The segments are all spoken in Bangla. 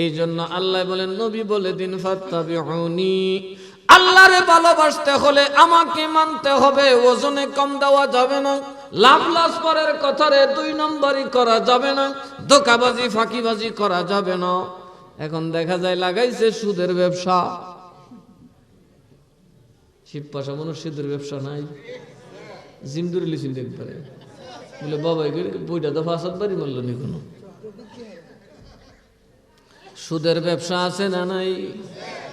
এই জন্য আল্লাহ বলেন, নবী বলে দিন ফাত্তাবিউনি, আল্লাহরে ভালোবাসতে হলে আমাকে মানতে হবে। ওজনে কম দেওয়া যাবে না, লাভ লস পরের কথারে 2 নম্বরই করা যাবে না, ধোঁকাবাজি ফাঁকিবাজি করা যাবে না। এখন দেখা যায় লাগাইছে সুদের ব্যবসা। শিব পাশা মানুষ সুদের ব্যবসা নাই, জিমদুরি লিসিন দেখবে বলে বাবা বইটা দফা আসাদ বাড়ি মারল নি কোনো। সুদের ব্যবসা আছে না নাই?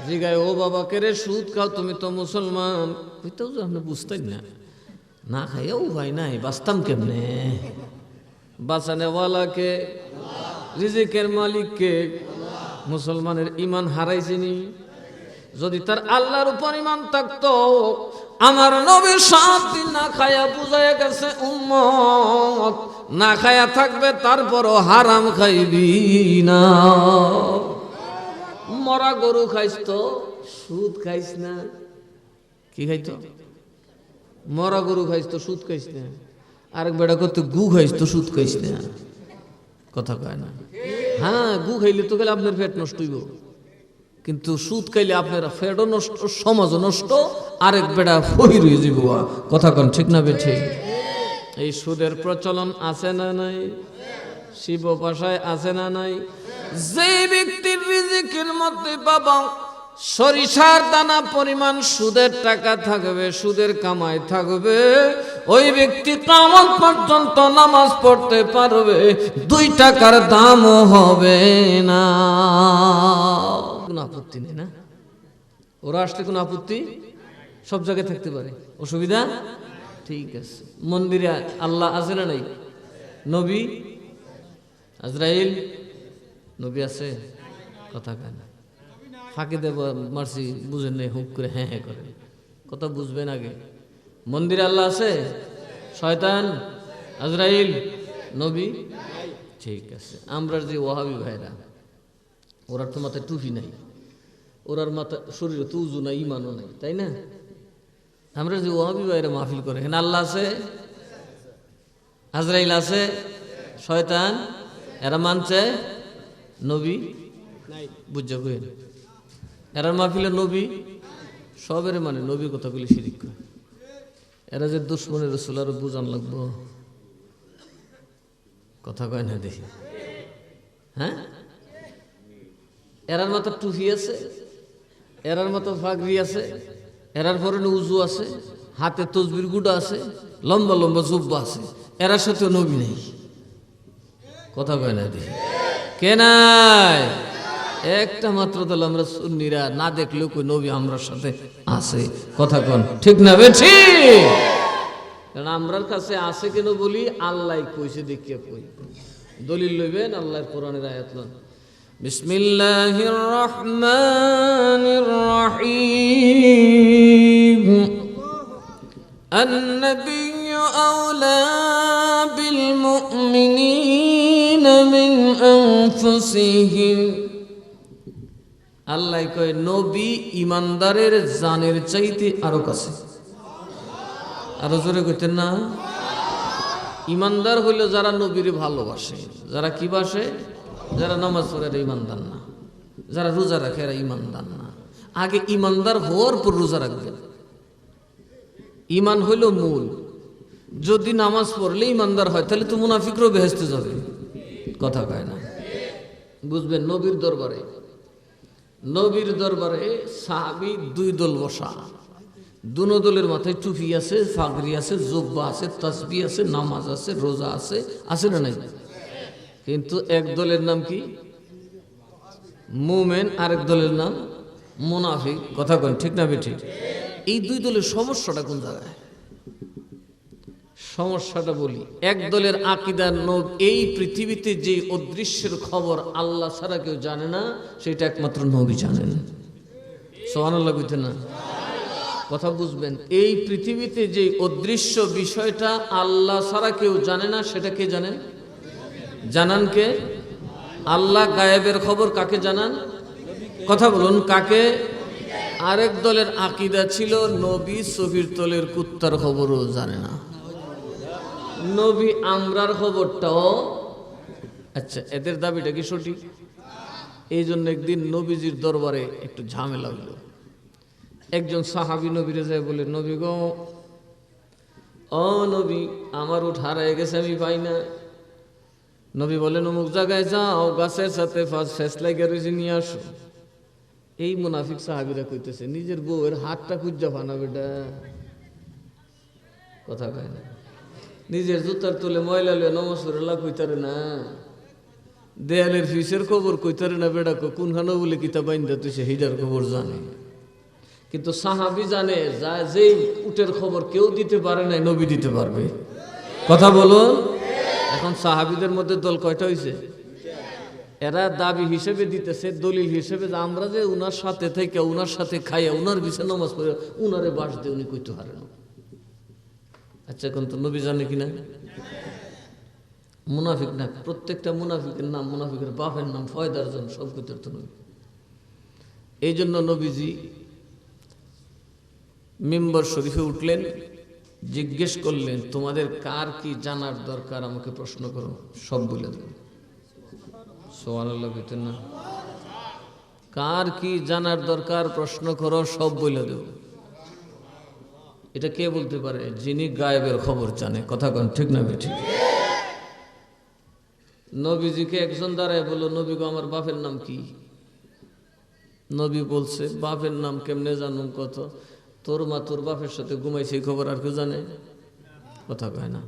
জিগায় ও বাবা কে রে সুদ খাও, তুমি তো মুসলমান। ওইটাও তো আপনি বুঝতেন না, না খাইও ভাই নাই, বাঁচতাম কেমনে? বাঁচানেওয়ালাকে, রিজিকের মালিককে। মুসলমানের ইমান হারাইছিনি। যদি তার আল্লাহর উপর ইমান থাকতো, আমার নবী 7 দিন না খায়া বুঝাইয়া গেছে উম্মত না খায়া থাকবে, তারপরও হারাম খাইবি না। মরা গরু খাইস তো, সুদ খাইস না। কি খাইতো? মরা গরু খাইস তো, সুদ খাইস না। আরেক বেড়া করতে গু খাইস তো, সুদ খাইস না। কথা কয় না? হ্যাঁ, গু খাইলে তো গেলে আপনার পেট নষ্ট হইব, কিন্তু সুদ খাইলে আপনার পেটও নষ্ট, সমাজও নষ্ট, আরেক বেড়া ফহির হয়ে যাব। কথা কন ঠিক না বেঠে? এই সুদের প্রচলন আছে না নাই? শিব ভাষায় আছে না নাই? যে ব্যক্তির রিজিকের মধ্যে বাবা সরিষার দানা পরিমাণ সুদের টাকা থাকবে, সুদের কামাই থাকবে, ওই ব্যক্তি কিয়ামত পর্যন্ত নামাজ পড়তে পারবে, 2 টাকার দামও হবে না। কোনো আপত্তি নেই না? ওরা আসলে কোনো আপত্তি? সব জায়গায় থাকতে পারে, অসুবিধা? ঠিক আছে। মন্দিরে আল্লাহ আছে না নাই? নবী, আজরাইল, নবী আছে? কথা কয় না। ফাঁকি দেব মারছি, বুঝেন নাই, হুক করে হ্যাঁ হ্যাঁ করে। কথা বুঝবেন আগে। মন্দিরে আল্লাহ আছে? শয়তান, আজরাইল, নবী? ঠিক আছে। আমরা যে ওয়াহাবি ভাইরা, ওরার তো মাথায় টুপি নাই, ওরার মাথা শরীরে তো উজু নাই, ইমানও নাই, তাই না? আমরা যে ওয়াহাবি ভাইরা মাহফিল করে, এখানে আল্লাহ আছে, আজরাইল আছে, শয়তান, এরা মানছে, নবী বুঝা কইন। এরা মাহফিলে নবী সবের মানে, নবী কথাগুলি শিরিক করে। এরা যে দুশ্মনের রাসূল, আরো বুঝান লাগবো। কথা কয় না দেখি? হ্যাঁ, এরার মতো টুপি আছে, এরার মতো ফাগরি আছে, এরার পরনে উজু আছে, হাতে তসবির গুড়া আছে, লম্বা লম্বা জুব্বা আছে, এরার সাথে নবী নেই। কথা কয় না দেখি? কে নাই? একটা মাত্র দল আমরা সুন্নিরা, না দেখলেও কই নবী আমরা সাথে আছে। কথা কন ঠিক না বেঠি? কারণ আমরার কাছে আছে কেন বলি, আল্লাহ কইছে দেখিয়া কই। দলিল লইবেন আল্লাহর কোরআনের আয়াত লন। বিসমিল্লাহির রহমানির রহিম। আন-নাবিয়্যু আওলা বিল মুমিনিনা মিন আনফুসিহিম। আল্লাহ কয় নবী ইমানদারের জানের চাইতে আরো কাছে। আরো জোরে কইতেন না? ইমানদার হইল যারা নবীর ভালোবাসে। যারা কি বাসে? যারা নামাজ পড়ে এরা ইমানদার না, যারা রোজা রাখে এরা ইমানদার না। আগে ইমানদার হওয়ার পর রোজা রাখবেন। ইমান হইল মূল। যদি নামাজ পড়লে ইমানদার হয়, তাহলে তো মুনাফিকরাও বেহেশতে যাবে। কথা কয় না? বুঝবেন, নবীর দরবারে, নবীর দরবারে সাহাবী 2 দল বসা। দুনো দলের মাথায় টুপি আছে, ফাগরি আছে, জুব্বা আছে, তাসবিহ আছে, নামাজ আছে, রোজা আছে, আছে না নাই? কিন্তু এক দলের নাম কি? মুমিন, আরেক দলের নাম মুনাফিক। কথা কন ঠিক না বেঠিক? এই 2 দলের সমস্যাটা কোন জায়গায়? সমস্যাটা বলি। এক দলের আকীদার নব, এই পৃথিবীতে যে অদৃশ্যের খবর আল্লাহ ছাড়া কেউ জানে না, সেটা একমাত্র নবী জানেন। সুবহানাল্লাহ কইতে না? কথা বুঝবেন। এই পৃথিবীতে যে অদৃশ্য বিষয়টা আল্লাহ ছাড়া কেউ জানে না, সেটা কে জানেন? জানান কে? আল্লাহ। গায়েবের খবর কাকে জানান? কথা বলুন, কাকে? আরেক দলের আকীদা ছিল নবী সফির তলের কুত্তার খবরও জানে না। নবী আমরার খবরটাও। আচ্ছা, এদের দাবিটা কি সঠিক? এই জন্য একদিন নবীজির দরবারে একটু ঝামেলা হলো। একজন সাহাবী নবীরে যায় বলে, নবী গো, ও নবী, আমার উট হারায় গেছে, আমি পাই না। নবী বলেন, অমুক জায়গায় যাও, গাছের সাথে ফেসলাই গ্যারেজে নিয়ে আসো। এই মুনাফিক সাহাবীরা কইতেছে, নিজের বউয়ের হাতটা খুঁজা ফানা বেটা, কথা কয় না। নিজের জুতার তুলে ময়লা লয়ে নমাজ পড়া কইতারে না, দেয়ালের ফিসের খবর কইতারে না বেটা, কোনখানে বলে কিতাব বাইন্দা তুই সে হিডার খবর জানে। কিন্তু সাহাবী জানে যেই উটের খবর কেউ দিতে পারে নাই, নবী দিতে পারবে। কথা বলুন। এখন সাহাবীদের মধ্যে দল কয়টা হয়েছে? এরা দাবি হিসেবে দিতেছে, দলিল হিসেবে, যে আমরা যে উনার সাথে থেকে উনার সাথে খাইয়া উনার বিষয়ে নামাজ পড়ে উনারে বাস দিয়ে উনি কইতে পারে না। আচ্ছা, এখন তো নবী জানে কিনা? মুনাফিক না, প্রত্যেকটা মুনাফিকের নাম, মুনাফিকের বাপের নাম, ফয়দার জন, সব কইতে তো নবী। এই জন্য নবীজি মিম্বর শরীফে উঠলেন, জিজ্ঞেস করলেন, তোমাদের কার কি জানার দরকার আমাকে প্রশ্ন করো, সব বলে দেব। সুবহানাল্লাহ কইতেন না? কার কি জানার দরকার প্রশ্ন করো, সব বলে দেব। এটা কে বলতে পারে? যিনি গায়েবের খবর জানে। কথা কন ঠিক না ঠিক? নবীজিকে একজন দাঁড়ায় বলল, নবী গো, আমার বাপের নাম কি? নবী বলছে, বাপের নাম কেমনে জানুম? কত তোর মা তোর বাপের সাথে ঘুমাইছে, এই খবর আর কেউ জানে? কথা কয় না।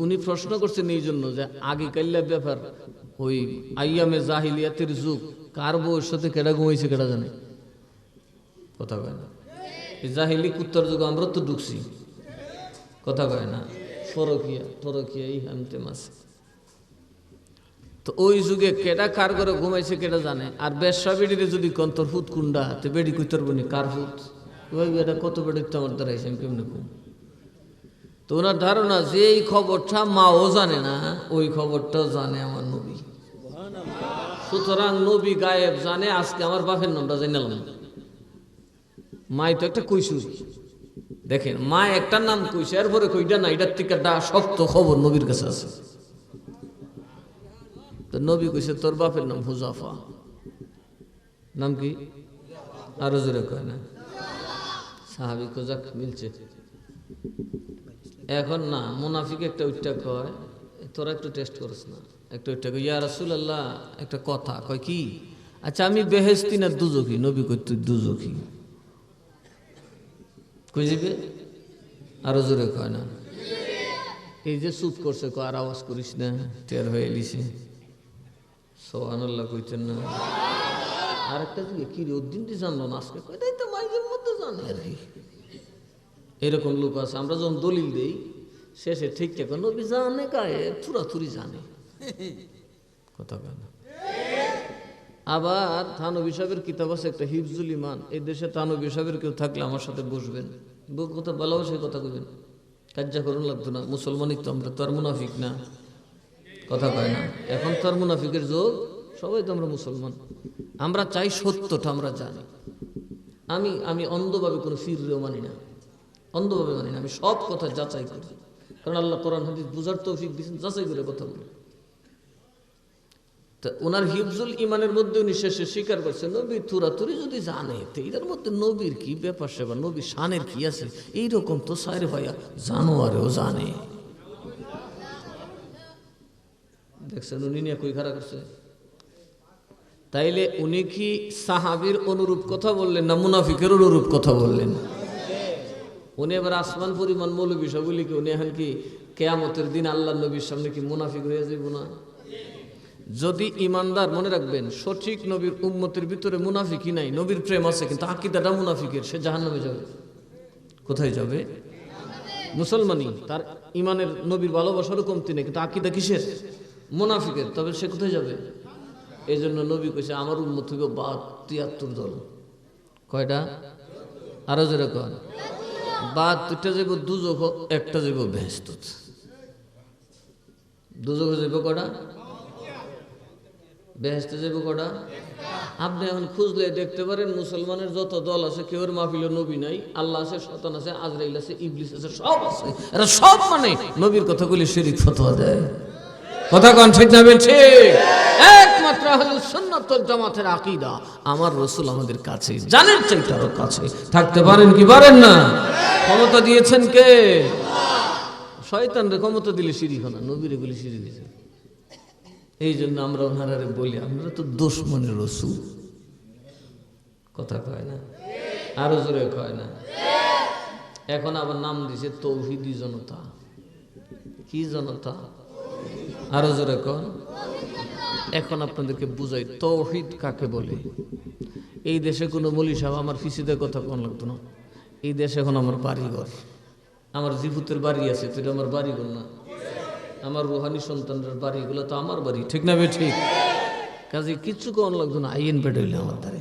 উনি প্রশ্ন করছেন এই জন্য যে আগে কাল্লা ব্যাপার, ওই আইয়ামে জাহিলিয়াতের যুগ, কার বউয়ের সাথে কেডা ঘুমাইছে কেডা জানে? কথা কয় না। এই জাহিলি কুত্তার যুগ আমরা তো ঢুকছি। কথা কয় না। ফরকিয়া এই হামতে মাসে। তো ওই যুগে কেডা কার ঘরে ঘুমাইছে কেডা জানে? আর বেশ্যা বেডিরে যদি কন্তর হুত কুন্ডা, তো বেডি কুত্তর বনি কার হুত, ওই বেটা কত বেডির তো আমার দ্বারাইছে, আমি কেমনে ঘুম। তো ওনার ধারণা যে এই খবরটা মাও জানে না, ওই খবরটাও জানে আমার নবী। সুতরাং নবী গায়েব জানে। আজকে আমার বাপের নামটা জানালাম। মাই তো একটা কইসুর, দেখেন, মা একটা নাম কইছে, এরপরে কইটা না, এটার থেকে শক্ত খবর নবীর কাছে আছে। তো নবী কইছে, তোর বাপের নাম হুজাফা। নাম কি? আরো জোরে কয় না? সাহাবী কোজাক মিলছে। এখন না, মুনাফিক একটা উইটা কয়, তোরা একটু টেস্ট করিস না, একটা উইটা কয়, ইয়া রাসূলুল্লাহ, একটা কথা কয় কি? আচ্ছা, আমি বেহেশতি না দুজখী? নবী কই, তুই দুজখী। কই যাবে? আরো জোরে কয় না? এই যে চুপ করছে, কয় আর আওয়াজ করিস না, টের হয়ে এলিছে। সুবহানাল্লাহ কইতেন না? আরেকটা দিকে কি রে, ওদিনটি জানলো না, আজকে কয় তাই তো মাইকের মধ্যে জানে আর কি। এরকম লোক আছে। আমরা যখন দলিল দেই শেষে ঠিক থাকে, নবী জানে গায়ে থুরাথুরি জানে। কথা কয় না? আবার থানবী সাহেবের কিতাব আছে একটা, হিফজুল ইমান। এই দেশে থানবী সাহেবের কেউ থাকলে আমার সাথে বসবেন, কথা বলাও সেই কথা কইবেন, কাজ্জা করুন লাগতো না। মুসলমানই তো আমরা, তো আর মুনাফিক না। কথা কয় না? এখন তো আর মুনাফিকের যোগ, সবাই তো আমরা মুসলমান। আমরা চাই সত্যটা আমরা জানি। আমি অন্ধভাবে কোনো ফিররেও মানি না, অন্ধভাবে মানি না। আমি সব কথা যাচাই করি, কারণ আল্লাহ কোরআন হাদিস বুঝার তৌফিক দিয়েছেন, যাচাই করে কথা বলি। তা ওনার হিফজুল ইমানের মধ্যে উনি শেষে স্বীকার করছেন, নবী থুরাথুরি যদি জানে, তো এটার মধ্যে নবীর কি ব্যাপার সেবা, নবী শানের কি আছে? এইরকম তো সাইর ভাইয়া জানোয়ারেও জানে। দেখছেন উনি নিয়ে কই খারাপ করছে? তাইলে উনি কি সাহাবীর অনুরূপ কথা বললেন না মুনাফিকের অনুরূপ কথা বললেন? উনি এবার আসমান পরিমাণ মৌলবী সবগুলি কি, উনি এখন কি কেয়ামতের দিন আল্লাহ নবীর সামনে কি মুনাফিক হয়ে যাইব না? যদি ইমানদার, মনে রাখবেন, সঠিক নবীর উম্মতের ভিতরে মুনাফিকই নাই, নবীর প্রেম আছে কিন্তু আকীদাটা মুনাফিকের, সে জাহান্নামে যাবে। কোথায় যাবে? মুসলমানই, তার ইমানের নবীর ভালোবাসারও কমতি নেই, কিন্তু আকীদা কিসের? মুনাফিকের। তবে সে কোথায় যাবে? এই জন্য নবী কইছে, আমার উম্মত হইব ৭২ দল। কয়টা? আরো জোরে কয়। ৭২টা যাইব দুজখ, একটা যাইব বেহেশত। দুজখ যাইব কয়টা? বেহেশতে যাইব কয়টা? আপনি এখন খুঁজলে দেখতে পারেন, মুসলমানের যত দল আছে, কেউর মাহফিলে নবী নাই। আল্লাহ আছে, শয়তান আছে, আজরাইল আছে, ইবলিস আছে, সব আছে। এরা সব মানে নবীর কথা বলে শিরক ফতোয়া দেয়। কথা কোন ঠিক না বলছি? একমাত্র আহলুস সুন্নাত ওয়াল জামাতের আকীদা আমার রাসূল আমাদের কাছে, জানের চাইতে আরো কাছে থাকতে পারেন কি পারেন না? ক্ষমতা দিয়েছেন কে? শয়তানরে ক্ষমতা দিলে শিরিক হয় না, নবীরে বলে শিরিক দিয়েছে। এই জন্য আমরা ওনারা বলি আমরা তো দুশমনের রাসূল। কথা কয় না, আরো জোরে কয় না। এখন আবার নাম দিছে তৌহিদি জনতা। কি জনতা? আরো জোরে কন। এখন আপনাদেরকে বুঝাই তৌহিদ কাকে বলে। এই দেশে কোনো মৌলী সাহেব আমার ফিসিদের কথা কোন লাগতো না। এই দেশে এখন আমার বাড়িঘর, আমার জিভুতের বাড়ি আছে, তো এটা আমার বাড়িঘর না। আমার রুহানি সন্তানের বাড়িগুলো তো আমার বাড়ি, ঠিক না বে ঠিক? কাজে কিচ্ছু কোন লাগতো না, আইন পেটাইলে আমার দ্বারে।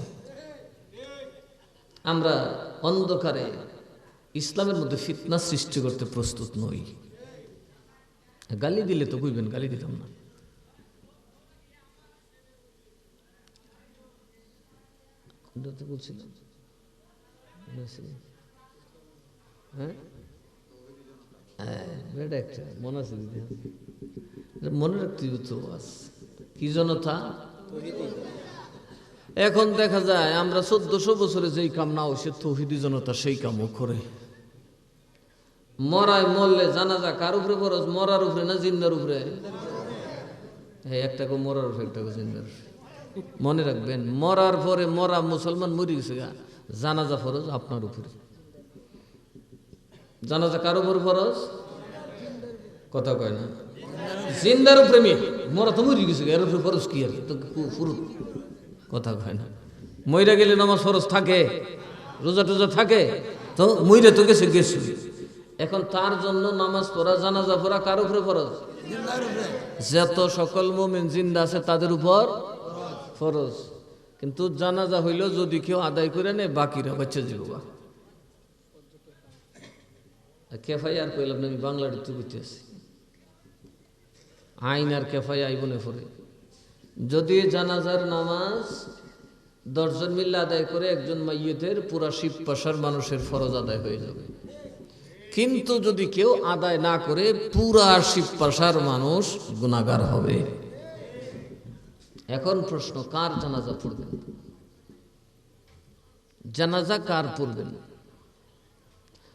আমরা অন্ধকারে ইসলামের মধ্যে ফিতনা সৃষ্টি করতে প্রস্তুত নই। গালি দিলে তো কইবেন, গালি দিতাম না। বলছিলাম হ্যাঁ, মনে আছে, মনে রাখতে তো। কি জনতা? এখন দেখা যায় আমরা 1400 বছরে যেই কাম না হয়েছে তৌহিদি জনতা সেই কামও করে। মরায় মরলে জানাজা কার উপরে ফরজ? মরার উপরে না জিন্দার উপরে? একটা কো মরার উপরে, একটা কো জিন্দার উপরে। মনে রাখবেন, মরার পরে মরা মুসলমান মরে গেছে গা, জানাজা ফরজ আপনার উপরে। জানাজা কার উপরে ফরজ? কথা কয় না, জিন্দার উপরে। মেয়ে মরা তো মরে গেছে, এর উপরে ফরজ কি? আর তো ফুরুত। কথা কয় না। মইরা গেলে নামাজ ফরজ থাকে, রোজা টোজা থাকে, তো মইরা তো গেছে গেছে। এখন তার জন্য নামাজ পড়া, জানাজা পড়া কার উপরে ফরজ? যত সকল মুমিন জিন্দা আছে তাদের উপর ফরজ। কিন্তু জানাজা হইল যদি কেউ আদায় করে নেয়, বাকিরা বাচ্চা যাবো। কেফাই আর কইলাম না, আমি বাংলার তো বুঝতে আছি। আইন আর কেফাই আইবনে পড়ে। যদি জানাজার নামাজ 10 জন মিলে আদায় করে একজন মাইয়িতের, পুরা শিব পাশার মানুষের ফরজ আদায় হয়ে যাবে। কিন্তু যদি কেউ আদায় না করে, পুরা শিব পাশার মানুষ গুনাহগার হবে। এখন প্রশ্ন, কার জানাজা পড়বেন? জানাজা কার পড়বেন?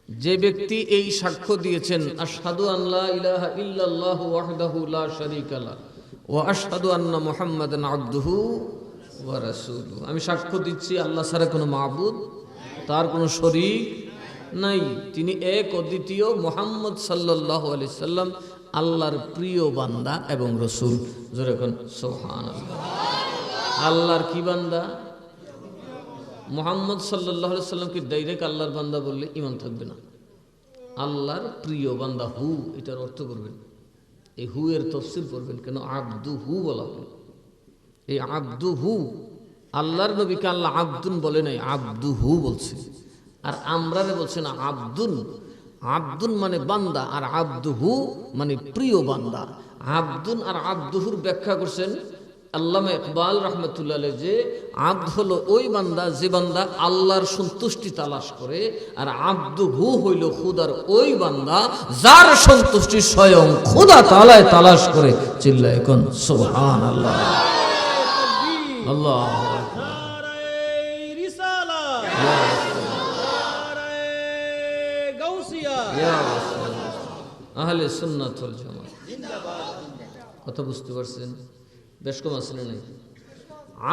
যে ব্যক্তি এই সাক্ষ্য দিয়েছেন, আশহাদু আল্লা ইলাহা ইল্লাল্লাহু ওয়াহদাহু লা শারীকা লাহু ওয়া আশহাদু আন্না মুহাম্মাদান আবদুহু ওয়া রাসূলুহু। আমি সাক্ষ্য দিচ্ছি আল্লাহ ছাড়া কোনো মাবুদ, তার কোনো শরীক নাই, তিনি এক অদ্বিতীয়, মুহাম্মদ সাল্লাল্লাহু আলাইহি সাল্লাম আল্লাহর প্রিয় বান্দা এবং রাসূল। জোরে কোন সুবহানাল্লাহ। আল্লাহর কি বান্দা? মুহাম্মদ সাল্লাল্লাহু আলাইহি সাল্লাম কি ডাইরেক্ট আল্লাহর বান্দা বললে ঈমান থাকবে না। আল্লাহর প্রিয় বান্দা, হু, এটার অর্থ করবেন। এই হু এর তাফসীর করবেন কেন আব্দুহু বলা হলো। এই আব্দুহু, আল্লাহর নবীকে আল্লাহ আব্দুন বলে নাই, আব্দুহু বলছে। আর আমরারে বলছে না আব্দুন। আব্দুন মানে বান্দা, আর আব্দুহু মানে প্রিয় বান্দা। আব্দুন আর আব্দুহুর ব্যাখ্যা করছেন আল্লামা ইকবাল রাহমাতুল্লাহ আলাইহি, যে আব্দ হলো ওই বান্দা যে বান্দা আল্লাহর সন্তুষ্টি তালাশ করে, আর আব্দুহু হইল খুদার ওই বান্দা যার সন্তুষ্টি স্বয়ং খোদা তাআলায় তালাশ করে। চিল্লায় কোন সুবহানাল্লাহ। আল্লাহ আহলে সুন্নাত ওয়াল জামাত কথা বুঝতে পারছেন? বেশ কম আছে না?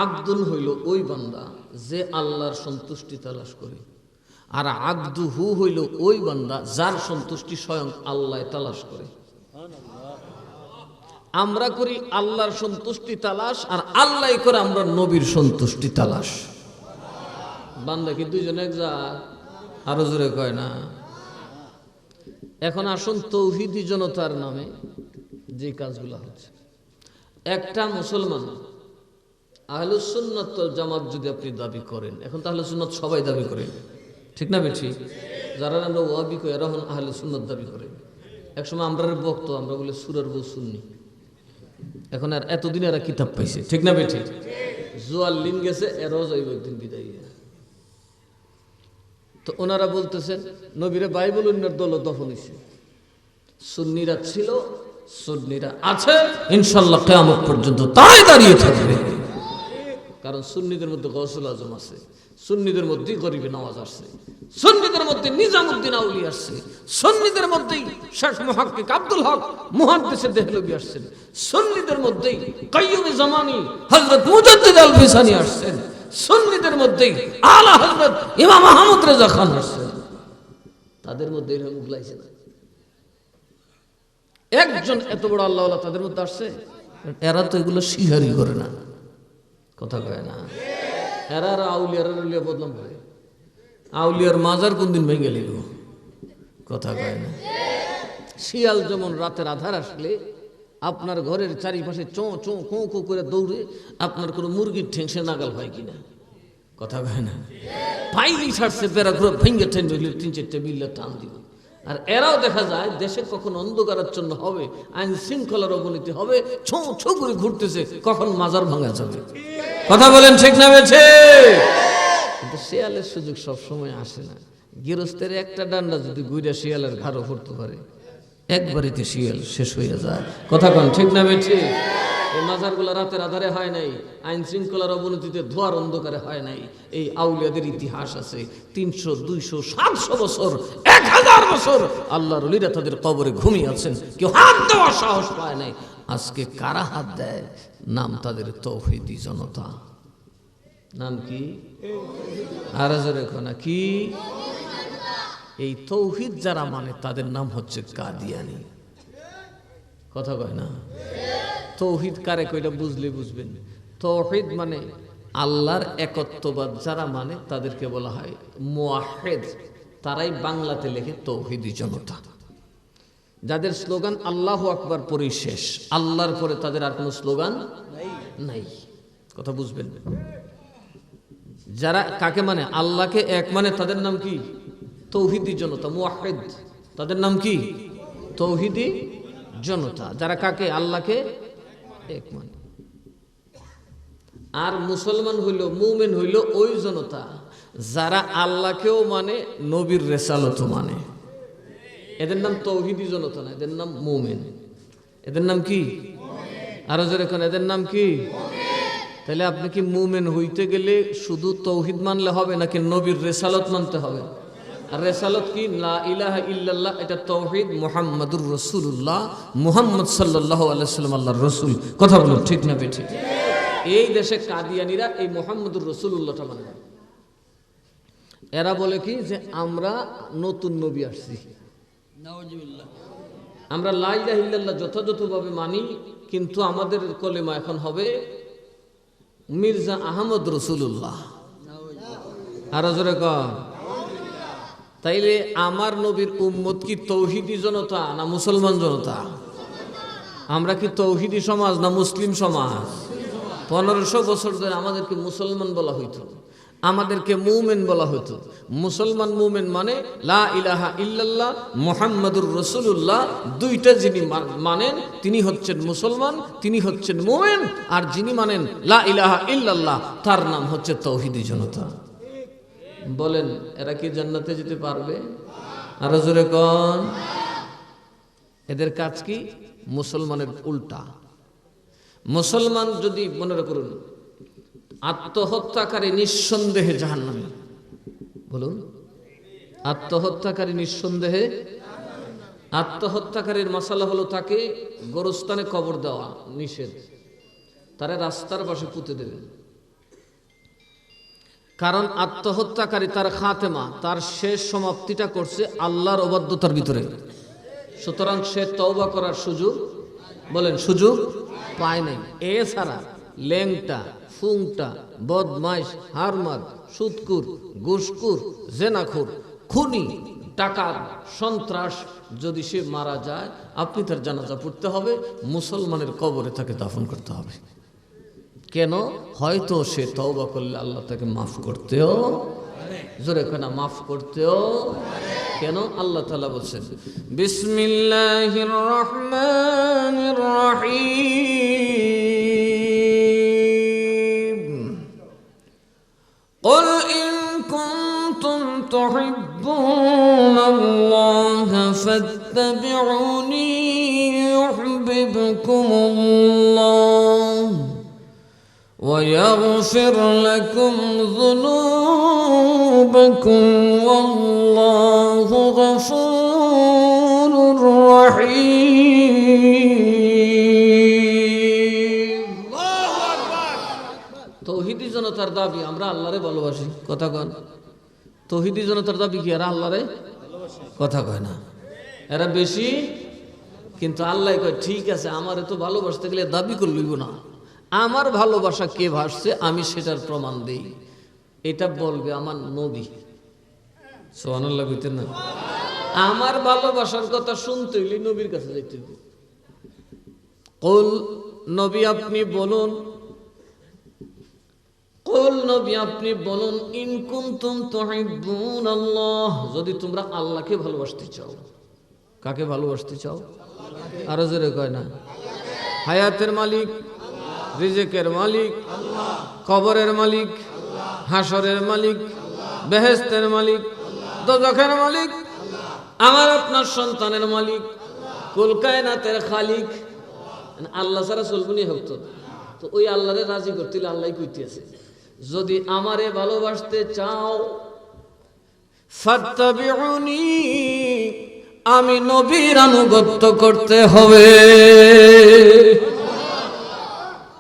আব্দুন হইল ওই বান্দা যে আল্লাহর সন্তুষ্টি তালাশ করে, আর আব্দুহু হইল ওই বান্দা যার সন্তুষ্টি স্বয়ং আল্লাহ তালাশ করে। আমরা করি আল্লাহর সন্তুষ্টি তালাশ, আর আল্লাহ করে আমরা নবীর সন্তুষ্টি তালাশ। বান্দা কি দুইজন এক যা? আরো জোরে কয় না। এখন আসুন তৌহিদি জনতার নামে যে কাজগুলো হচ্ছে। একটা মুসলমান আহলুস সুন্নাত ওয়াল জামাত যদি আপনি দাবি করেন, এখন তো আহলুস সুন্নাত সবাই দাবি করে, ঠিক না বেঠি? যারা আমরা ওয়াহাবি কই এরা হন আহলুস সুন্নাত দাবি করে। একসময় আমরা বক্ত, আমরা বলে সুরের বউ সুন্নি। এখন আর এতদিন এরা কিতাব পাইছে, ঠিক না বেঠি? জোয়াল লিন গেছে, এরাও যাইব একদিন বিদায়। তো ওনারা বলতেছেন নবীরে বাইবেল অন্যের দল দফন হয়েছে। সুন্নিরা ছিল সুন্নিরা আছে, ইনশাআল্লাহ কিয়ামত পর্যন্ত তারাই দাঁড়িয়ে থাকবে। কারণ সুন্নিদের মধ্যে গৌসুল আজম আছে, সুন্নিদের মধ্যেই গরিবে নওয়াজ আসছে, সুন্নিদের মধ্যে নিজামউদ্দিন আউলি আসছে, সুন্নিদের মধ্যেই শেখ মুহাক্কিক আব্দুল হক মুহাদ্দিস দেহলভী আসছেন, সুন্নিদের মধ্যেই কাইয়ুমে জামানি হযরত মুজাদ্দিদ আল বিসানি আসছেন, সুন্নিদের মধ্যেই আলা হযরত ইমাম আহমদ রেজা খান আসছেন। তাদের মধ্যে এরকম উগলাইছে না একজন এত বড় আল্লাহওয়ালা তাদের মধ্যে আসছে। এরা তো এগুলো স্বীকারই করে না, কথা কয় না। এরা আর আউলিয়া বদলাম করে, আউলিয়ার মাজার কোনদিন ভেঙে গেল, কথা কয় না। শিয়াল যেমন রাতের আধার আসলে আপনার ঘরের চারিপাশে চোঁ চোঁ কোঁ কোঁ করে দৌড়ে, আপনার কোনো মুরগির ঠেংসে নাগাল হয় কিনা, কথা কয় না। পাইলি ছাড়ছে বেড়া ঘুরে ভেঙে ঠেঙে 3-4টা বিল্লা টান দিব। আর এরাও দেখা যায় দেশে কখন অন্ধকারাচ্ছন্ন হবে, আইন শৃঙ্খলার অবনতি হবে, ছোঁ ছোঁ করে ঘুরতেছে, কখন মাজার ভাঙা যাবে, কথা বলেন ঠিক না বেছে। কিন্তু শিয়ালের সুযোগ সব সময় আসে না। গৃহস্থের একটা ডান্ডা যদি গুইরা শিয়ালের ঘাড়ও পড়তে পারে, একবারেতে শিয়াল শেষ হয়ে যায়, কথা কন ঠিক না বেছে। এই মাজারগুলো রাতের আধারে হয় নাই, আইন শৃঙ্খলার অবনতিতে ধোয়ার অন্ধকারে হয় নাই। এই আউলিয়াদের ইতিহাস আছে 300, 200, 700 বছর, 1000 বছর আল্লাহর ওলিরা তাদের কবরে ঘুমিয়ে আছেন, কেউ হাত দেওয়ার সাহস পায় নাই। আজকে কারা হাত দেয়? নাম তাদের তৌহিদি জনতা। নাম কি? আর জোরে কোনা কি? এই তৌহিদ যারা মানে তাদের নাম হচ্ছে কাদিয়ানি, কথা কয় না। তৌহিদ কারে কইটা বুঝলে বুঝবেন। তৌহিদ মানে আল্লাহর একত্ববাদ যারা মানে তাদেরকে বলা হয় মুওয়াহহিদ। তারাই বাংলাতে লেখে তৌহিদি জনতা। যাদের স্লোগান আল্লাহু আকবার পরেই শেষ, আল্লাহর পরে তাদের আর কোনো স্লোগান নাই, কথা বুঝবেন। যারা কাকে মানে? আল্লাহকে এক মানে, তাদের নাম কি? তৌহিদি জনতা, মুওয়াহহিদ। তাদের নাম কি? তৌহিদি জনতা। যারা কাকে? আল্লাহকে এক মানে। আর মুসলমান হইল, মুমিন হইল ওই জনতা যারা আল্লাহকেও মানে, নবীর রিসালাতও মানে। এদের নাম তৌহিদি জনতা না, এদের নাম মুমিন। এদের নাম কি? আরো জোরে কোন, এদের নাম কি? তাহলে আপনি কি মুমিন হইতে গেলে শুধু তৌহিদ মানলে হবে নাকি নবীর রিসালাত মানতে হবে? আর রিসালাত কি? লা ইলাহা ইল্লাল্লাহ, এটা তৌহিদ। মুহাম্মাদুর রাসূলুল্লাহ, মুহাম্মদ সাল্লাল্লাহু আলাইহি ওয়াসাল্লাম আল্লাহর রাসূল, কথা বলুন ঠিক না বেঠিক? এই দেশে কাদিয়ানীরা এই মুহাম্মদুর রাসূলুল্লাহটা মানে না। এরা বলে কি যে আমরা নতুন নবী আসছি, আমরা লা ইলাহা ইল্লাল্লাহ যথাযথভাবে মানি, কিন্তু আমাদের কলেমা এখন হবে মির্জা আহমদ রাসূলুল্লাহ। আর জোরে কর। তাইলে আমার নবীর উম্মত কি তৌহিদি জনতা না মুসলমান জনতা? আমরা কি তৌহিদি সমাজ না মুসলিম সমাজ? 1500 বছর ধরে আমাদেরকে মুসলমান বলা হইতো, আমাদেরকে মুমিন বলা হতো। মুসলমান মুমিন মানে লা ইলাহা ইল্লাল্লাহ মুহাম্মাদুর রাসূলুল্লাহ, দুইটা যিনি মানেন তিনি হচ্ছেন মুসলমান, তিনি হচ্ছেন মুমিন। আর যিনি মানেন লা ইলাহা ইল্লাল্লাহ তার নাম হচ্ছে তৌহিদি জনতা। বলেন এরা কি জান্নাতে যেতে পারবে? আরো জোরে কোন। এদের কাজ কি? মুসলমানের উল্টা। মুসলমান যদি মনে করুন আত্মহত্যাকারী নিঃসন্দেহে জাহান্নামী, বলুন আত্মহত্যাকারী নিঃসন্দেহে। আত্মহত্যাকারীর মাসালা হলো তাকে গোরস্থানে কবর দেওয়া নিষেধ, তারা রাস্তার পাশে পুঁতে দেবেন। কারণ আত্মহত্যাকারী তার খাতেমা, তার শেষ সমাপ্তিটা করছে আল্লাহর অবাধ্যতার ভিতরে। সুতরাং সে তওবা করার সুযোগ, বলেন সুযোগ পায় নাই। এছাড়া ল্যাংটা, ফুংটা, বদমাইশ, হারমাদ, সুদকুর, ঘুষখোর, জেনাখোর, খুনি, ডাকাত, সন্ত্রাস যদি সে মারা যায়, আপনি তার জানাজা পড়তে হবে, মুসলমানের কবরে তাকে দাফন করতে হবে। কেন? হয়তো সে তওবা করলে আল্লাহ তাকে মাফ করতেও, জোরে কেনা মাফ করতেও। কেন? আল্লাহ তাআলা বলছেন বিসমিল্লাহির রহমানির রহিম, قل إن كنتم تحبون الله فاتبعوني يحببكم يحببكم الله ويغفر لكم ذنوبكم والله غفور رحيم তৌহিদি জনতার দাবি আমরা আল্লাহরে ভালোবাসি কথা কন তৌহিদি জনতার দাবি কি এরা আল্লাহরে কথা কয় না এরা বেশি কিন্তু আল্লাহ কয় ঠিক আছে আমারে তো ভালোবাসতে গেলে দাবি করে লইব না আমার ভালোবাসা কে ভাসছে আমি সেটার প্রমাণ দেই এটা বলবে আমার নবী সুবহানাল্লাহ কইতেন না আমার ভালোবাসার কথা শুনতে হইলে নবীর কাছে যাইতে হবে কুল নবী আপনি বলুন কুল নবী আপনি বলুন ইন কুনতুম তুহিব্বুনাল্লাহ যদি তোমরা আল্লাহকে ভালোবাসতে চাও কাকে ভালোবাসতে চাও আরো জোরে কয় না হায়াতের মালিক রিজিকের মালিক কবরের মালিক হাসরের মালিক বেহেশতের মালিক দোজখের মালিক আমার আপনার সন্তানের মালিক কুল কায়নাতের খালিক আল্লাহ ছাড়া চলবনি হতো তো ওই আল্লাহরে রাজি করতে আল্লাহ কইতেছে যদি আমারে ভালোবাসতে চাও ফাত্তাবিউনি আমি নবীর আনুগত্য করতে হবে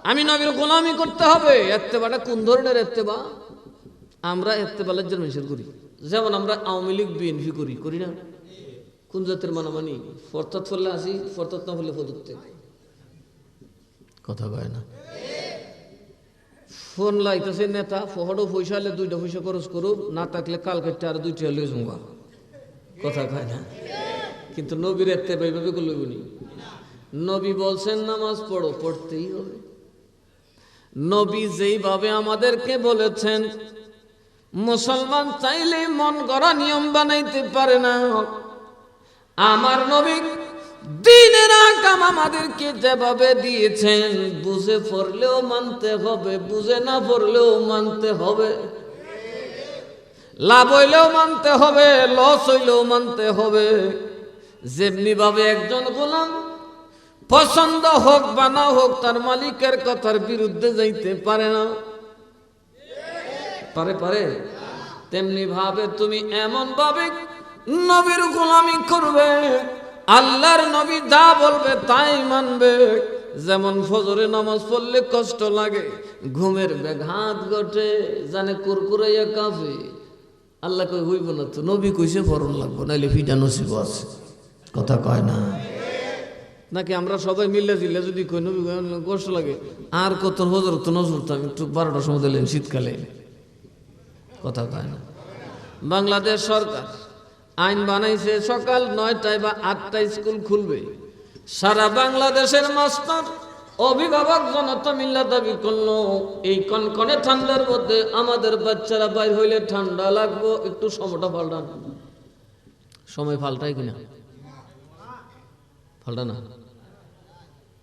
আমি নবীর গোলামি করতে হবে ইত্তেবাটা কোন ধরনের ইত্তেবা আমরা ইত্তেবালের জন্য মিছিল করি যেমন আমরা আওয়ামী লীগ বিএনপি করি না কোন জাতের মানামানি ফরতাত ফলে আসি ফরতাত না হলে পদত্যাগ কথা কয় না ফোন লাইতেছে নেতা ফহড়ো পয়সা হলে 2টা পয়সা খরচ করুক না থাকলে কাল কেটে আর 2টা হলে জমা কথা কয় না কিন্তু নবীর ইত্তেবা এইভাবে করলইবনি নবী বলছেন নামাজ পড়ো পড়তেই হবে নবী যেইভাবে আমাদেরকে বলেছেন মুসলমান চাইলে মন গড়া নিয়ম বানাইতে পারে না আমার নবী দ্বীনের আহকাম আমাদেরকে যেভাবে দিয়েছেন বুঝে পড়লেও মানতে হবে বুঝে না পড়লেও মানতে হবে লাভ হইলেও মানতে হবে লস হইলেও মানতে হবে যেমনি ভাবে একজন গোলাম পছন্দ হোক বা না হোক তার মালিকের কথার বিরুদ্ধে যাইতে পারে না পারে তেমনি ভাবে তুমি এমন ভাবে নবীর গোলামি করবে আল্লাহর নবী যা বলবে তাই মানবে যেমন ফজরে নামাজ পড়লে কষ্ট লাগে ঘুমের ব্যাঘাত ঘটে জানে কুরকুরাইয়া কাঁপে আল্লাহ কই হইব না তো নবী কইছে ফরন লাগবো নাইলে ফিটা নসিব আছে কথা কয় না নাকি আমরা সবাই মিলে জিলে যদি কই নবী কষ্ট লাগে আর কত হজর তো নজর তো আমি একটু 12টার সময় দিলেন শীতকালে কথা কয় না বাংলাদেশ সরকার আইন বানাইছে সকাল 9টায় বা 8টায় স্কুল খুলবে সারা বাংলাদেশের মাস্টার অভিভাবক জনতা মিল্লা দাবি করলো এই কনকনে ঠান্ডার মধ্যে আমাদের বাচ্চারা বাইর হইলে ঠান্ডা লাগবো একটু সময়টা পাল্টান সময় পাল্টায় কিনা পাল্টা না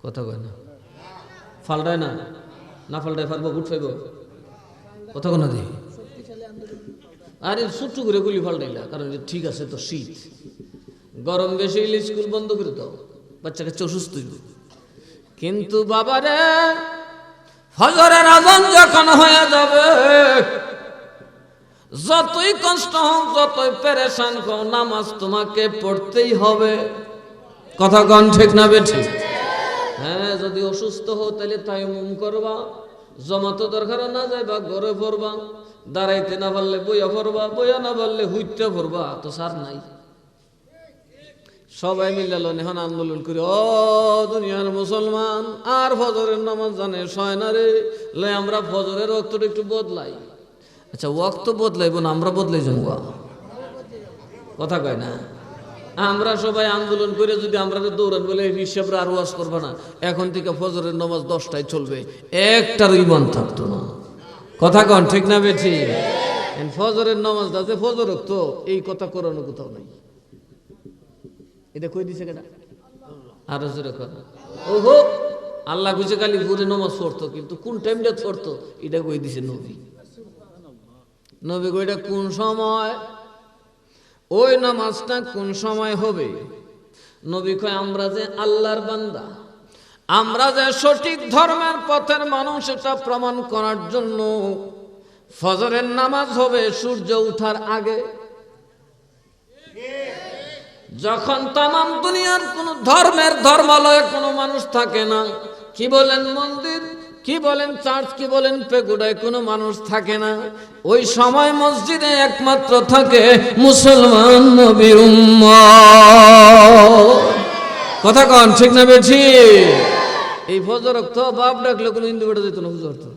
কথা কয় না পাল্টায় না না পাল্টায় পারবো গুট পাইব কথা কোনা দিই আরে ছোট্ট করে গুলি পাল্টাইলা কারণ ঠিক আছে তো শীত গরম বেশি হইলে স্কুল বন্ধ করে দাও বাচ্চাকে অসুস্থ হইব কিন্তু বাবারে ফজরের আজান যখন হয়ে যাবে যতই কষ্ট হোক যতই পেরেশান হোক নামাজ তোমাকে পড়তেই হবে কথা কন ঠিক না বেঠিক হ্যাঁ যদি অসুস্থ হো তাহলে তায়াম্মুম করবা জমাতো দরকার না যাইবা ঘরে পড়বা দাঁড়াইতে না পারলে বইয়া পড়বা বইয়া না পারলে হুইতে পড়বা তো সার নাই সবাই মিলাল এখন আন্দোলন করে ও দুনিয়ার মুসলমান আর ফজরের নামাজ জানে সয় না রে লে আমরা ফজরের ওয়াক্তটা একটু বদলাই আচ্ছা ওয়াক্ত বদলাইব না আমরা বদলাই যাবো কথা কয় না আমরা সবাই আন্দোলন করে যদি আমরা দৌড়ান বলে হিসাবরা আর ওয়াজ করবো না এখন থেকে ফজরের নামাজ 10টায় চলবে একটার ইমান থাকতো না কথা কন ঠিক না বেঠি ফজরের নামাজ দাতে ফজর তো এই কথা করানো কোথাও নাই এটা কই দিছে কেনা আর জোরে কথা ওহো আল্লাহ বুঝে খালি ভোরে নামাজ পড়তো কিন্তু কোন টাইমটা পড়তো এটা কই দিছে নবী নবী কইটা কোন সময় ওই নামাজটা কোন সময় হবে নবী কয় আমরা যে আল্লাহর বান্দা আমরা যে সঠিক ধর্মের পথের মানুষ এটা প্রমাণ করার জন্য ফজরের নামাজ হবে সূর্য ওঠার আগে। যখন তামাম দুনিয়ার কোন ধর্মের ধর্মালয়ে কোনো মানুষ থাকে না, কি বলেন মন্দির, কি বলেন চার্চ, কি বলেন পেগুড়ায় কোনো মানুষ থাকে না, ওই সময় মসজিদে একমাত্র থাকে মুসলমান নবীর উম্মত। কথা কন ঠিক না বেঠি? এই ফজর তো বাপ ডাকলে কোনো হিন্দু বেটা যেত না, বুঝতে পারতো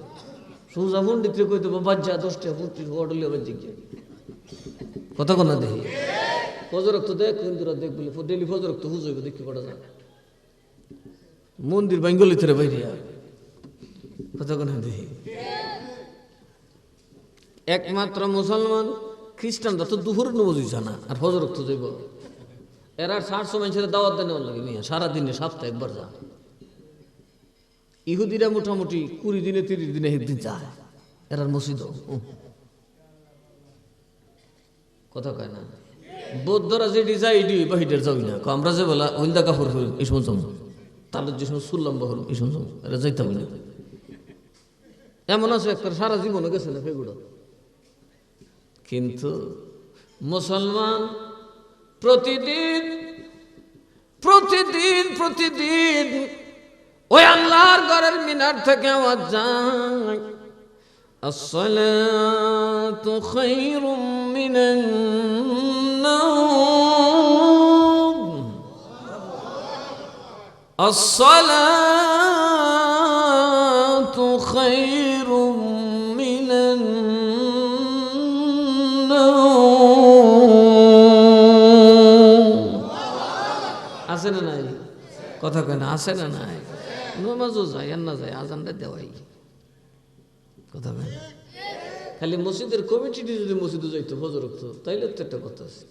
সোজা পন্ডিত্রে কইতো বাচ্চা 10টা ফুটি অডলে বাজে গিয়ে কথা কন না দেখি ফজর তো দেখ হিন্দুরা দেখ বলে ডেলি ফজর তো হুজ হইব দেখি পড়া যায় মন্দির বেঙ্গলি থেকে বাইরিয়া কথা কন দেখি। একমাত্র মুসলমান, খ্রিস্টানরা তো দুপুরের নবজি জানা আর ফজর তো যাইব। এরা 700 মানুষের দাওয়াত দেওয়া লাগে নিয়ে সারাদিনে সপ্তাহে একবার যা। ইহুদিরা মোটামুটি 20 দিনে 30 দিনে একদিন যায় এরার মসজিদ। কথা কয় না বৌদ্ধরা যে ডিজাই ইডি বাহিদের যাবি না, আমরা যে বলা হইন্দা কাপড় হইম এই সময় যাবো, তাদের যে সময় সুল্লাম বাহর এই সময় যাবো, এরা যাইতাম না। এমন আছে একটা সারা জীবনে গেছে না ফেগুড়া। কিন্তু মুসলমান প্রতিদিন প্রতিদিন প্রতিদিন ওই আল্লাহর ঘরের মিনার থেকে আওয়াজ যায়, আসসালাতু খায়রুম মিনান নাওম, আসসালাতু খায়রুম মিনান নাওম। আছে না নাই? কথা কয় না আছে না নাই? নামাজও যায় আর না যায়, আজানটা দেওয়াই। কথা কয় না? খালি মসজিদের কমিটিটি যদি মসজিদে যাইতো ফজর রাখতো তাইলে তো একটা কথা আছে।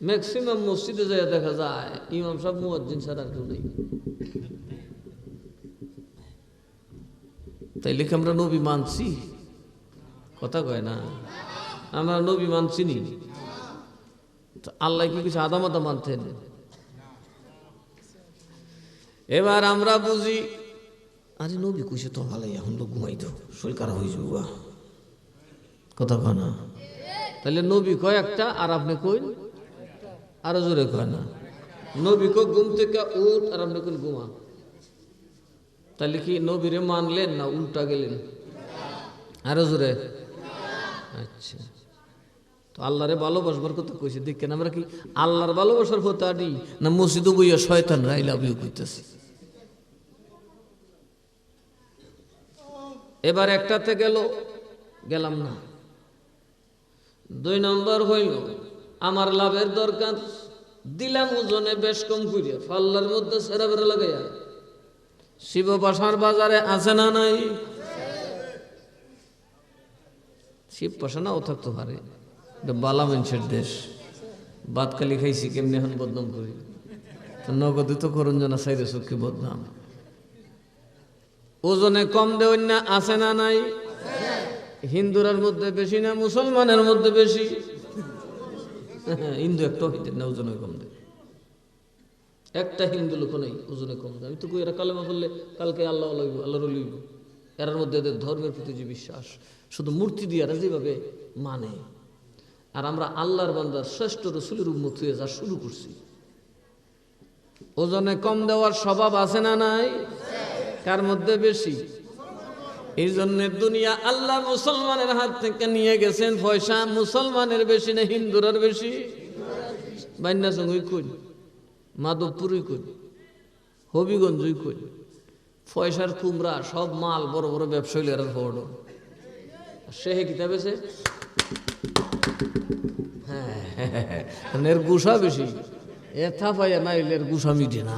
ম্যাক্সিমাম মসজিদে যায় দেখা যায় ইমাম সাহেব মুয়াজ্জিন ছাড়া আর কেউ নেই। তাইলে কি আমরা নবী মানছি? কথা কয় না আমরা নবী মানছি নি? আল্লাহ কি কিছু আদা মাদা মানতেন? এবার আমরা বুঝি আরে নবী কইছে তো ভালোই, এখন তো ঘুমাই তো শরীর খারাপ হয়ে যাবো। কথা কয় না? তাহলে নবী কয় একটা আর আপনি কইন আরো জোরে কয় না। নবী কয় ঘুম থেকে উঠ আর আপনি কইন ঘুমা। তাহলে কি নবীরে মানলেন না উল্টা গেলেন? আরো জোরে। আচ্ছা তো আল্লাহরে ভালোবাসবার কথা কইছে দেখেন আমরা কি আল্লাহর ভালোবাসার কথা আনি না মসজিদে বইয়া শয়তান আই লাভ ইউ কইতেছি? এবার একটাতে গেলাম না। 2 নম্বর হইল আমার লাভের দরকার, দিলাম ওজনে বেশ কম করিয়া পাল্লার মধ্যে সেরা বেড়া লাগাইয়া। শিব পাশার বাজারে আছে না নাই? শিব পাশা নাও থাকতে পারে, বালা মানুষের দেশ। বাতকালি খাইছি কেমনি এখন বদনাম করি, নগদে তো করুন জানা সাইরে চোখে বদনাম। ওজনে কম দেওয়ার না আছে না নাই? হিন্দুরার মধ্যে বেশি না মুসলমানের মধ্যে বেশি? হিন্দু একটা হইতে না ওজনে কম দেয়, একটা হিন্দু লোক নেই ওজনে কম দেয়। আমি তো এরা কালেমা বললে কালকে আল্লাহ লাগবে, আল্লাহর লইব। এরার মধ্যে এদের ধর্মের প্রতি যে বিশ্বাস, শুধু মূর্তি দিয়ে এরা যেভাবে মানে, আর আমরা আল্লাহর বান্দার শ্রেষ্ঠ রসুলের উম্মত হয়ে যা শুরু করছি। ওজনে কম দেওয়ার স্বভাব আছে না নাই? কার মধ্যে বেশি? এই জন্য দুনিয়া আল্লাহ মুসলমানের হাত থেকে নিয়ে গেছেন। পয়সা মুসলমানের বেশি না হিন্দুরার বেশি? বাইন্যা সঙ্গই কই, মাধবপুরই কই, হবিগঞ্জই কই, পয়সার কুমড়া সব মাল বড় বড় ব্যবসায়ীরা ফোড় সে কিতাব আছে। হ্যাঁ এর গুসা বেশি, এথা পাইয়া না এর গুসা মিটে না।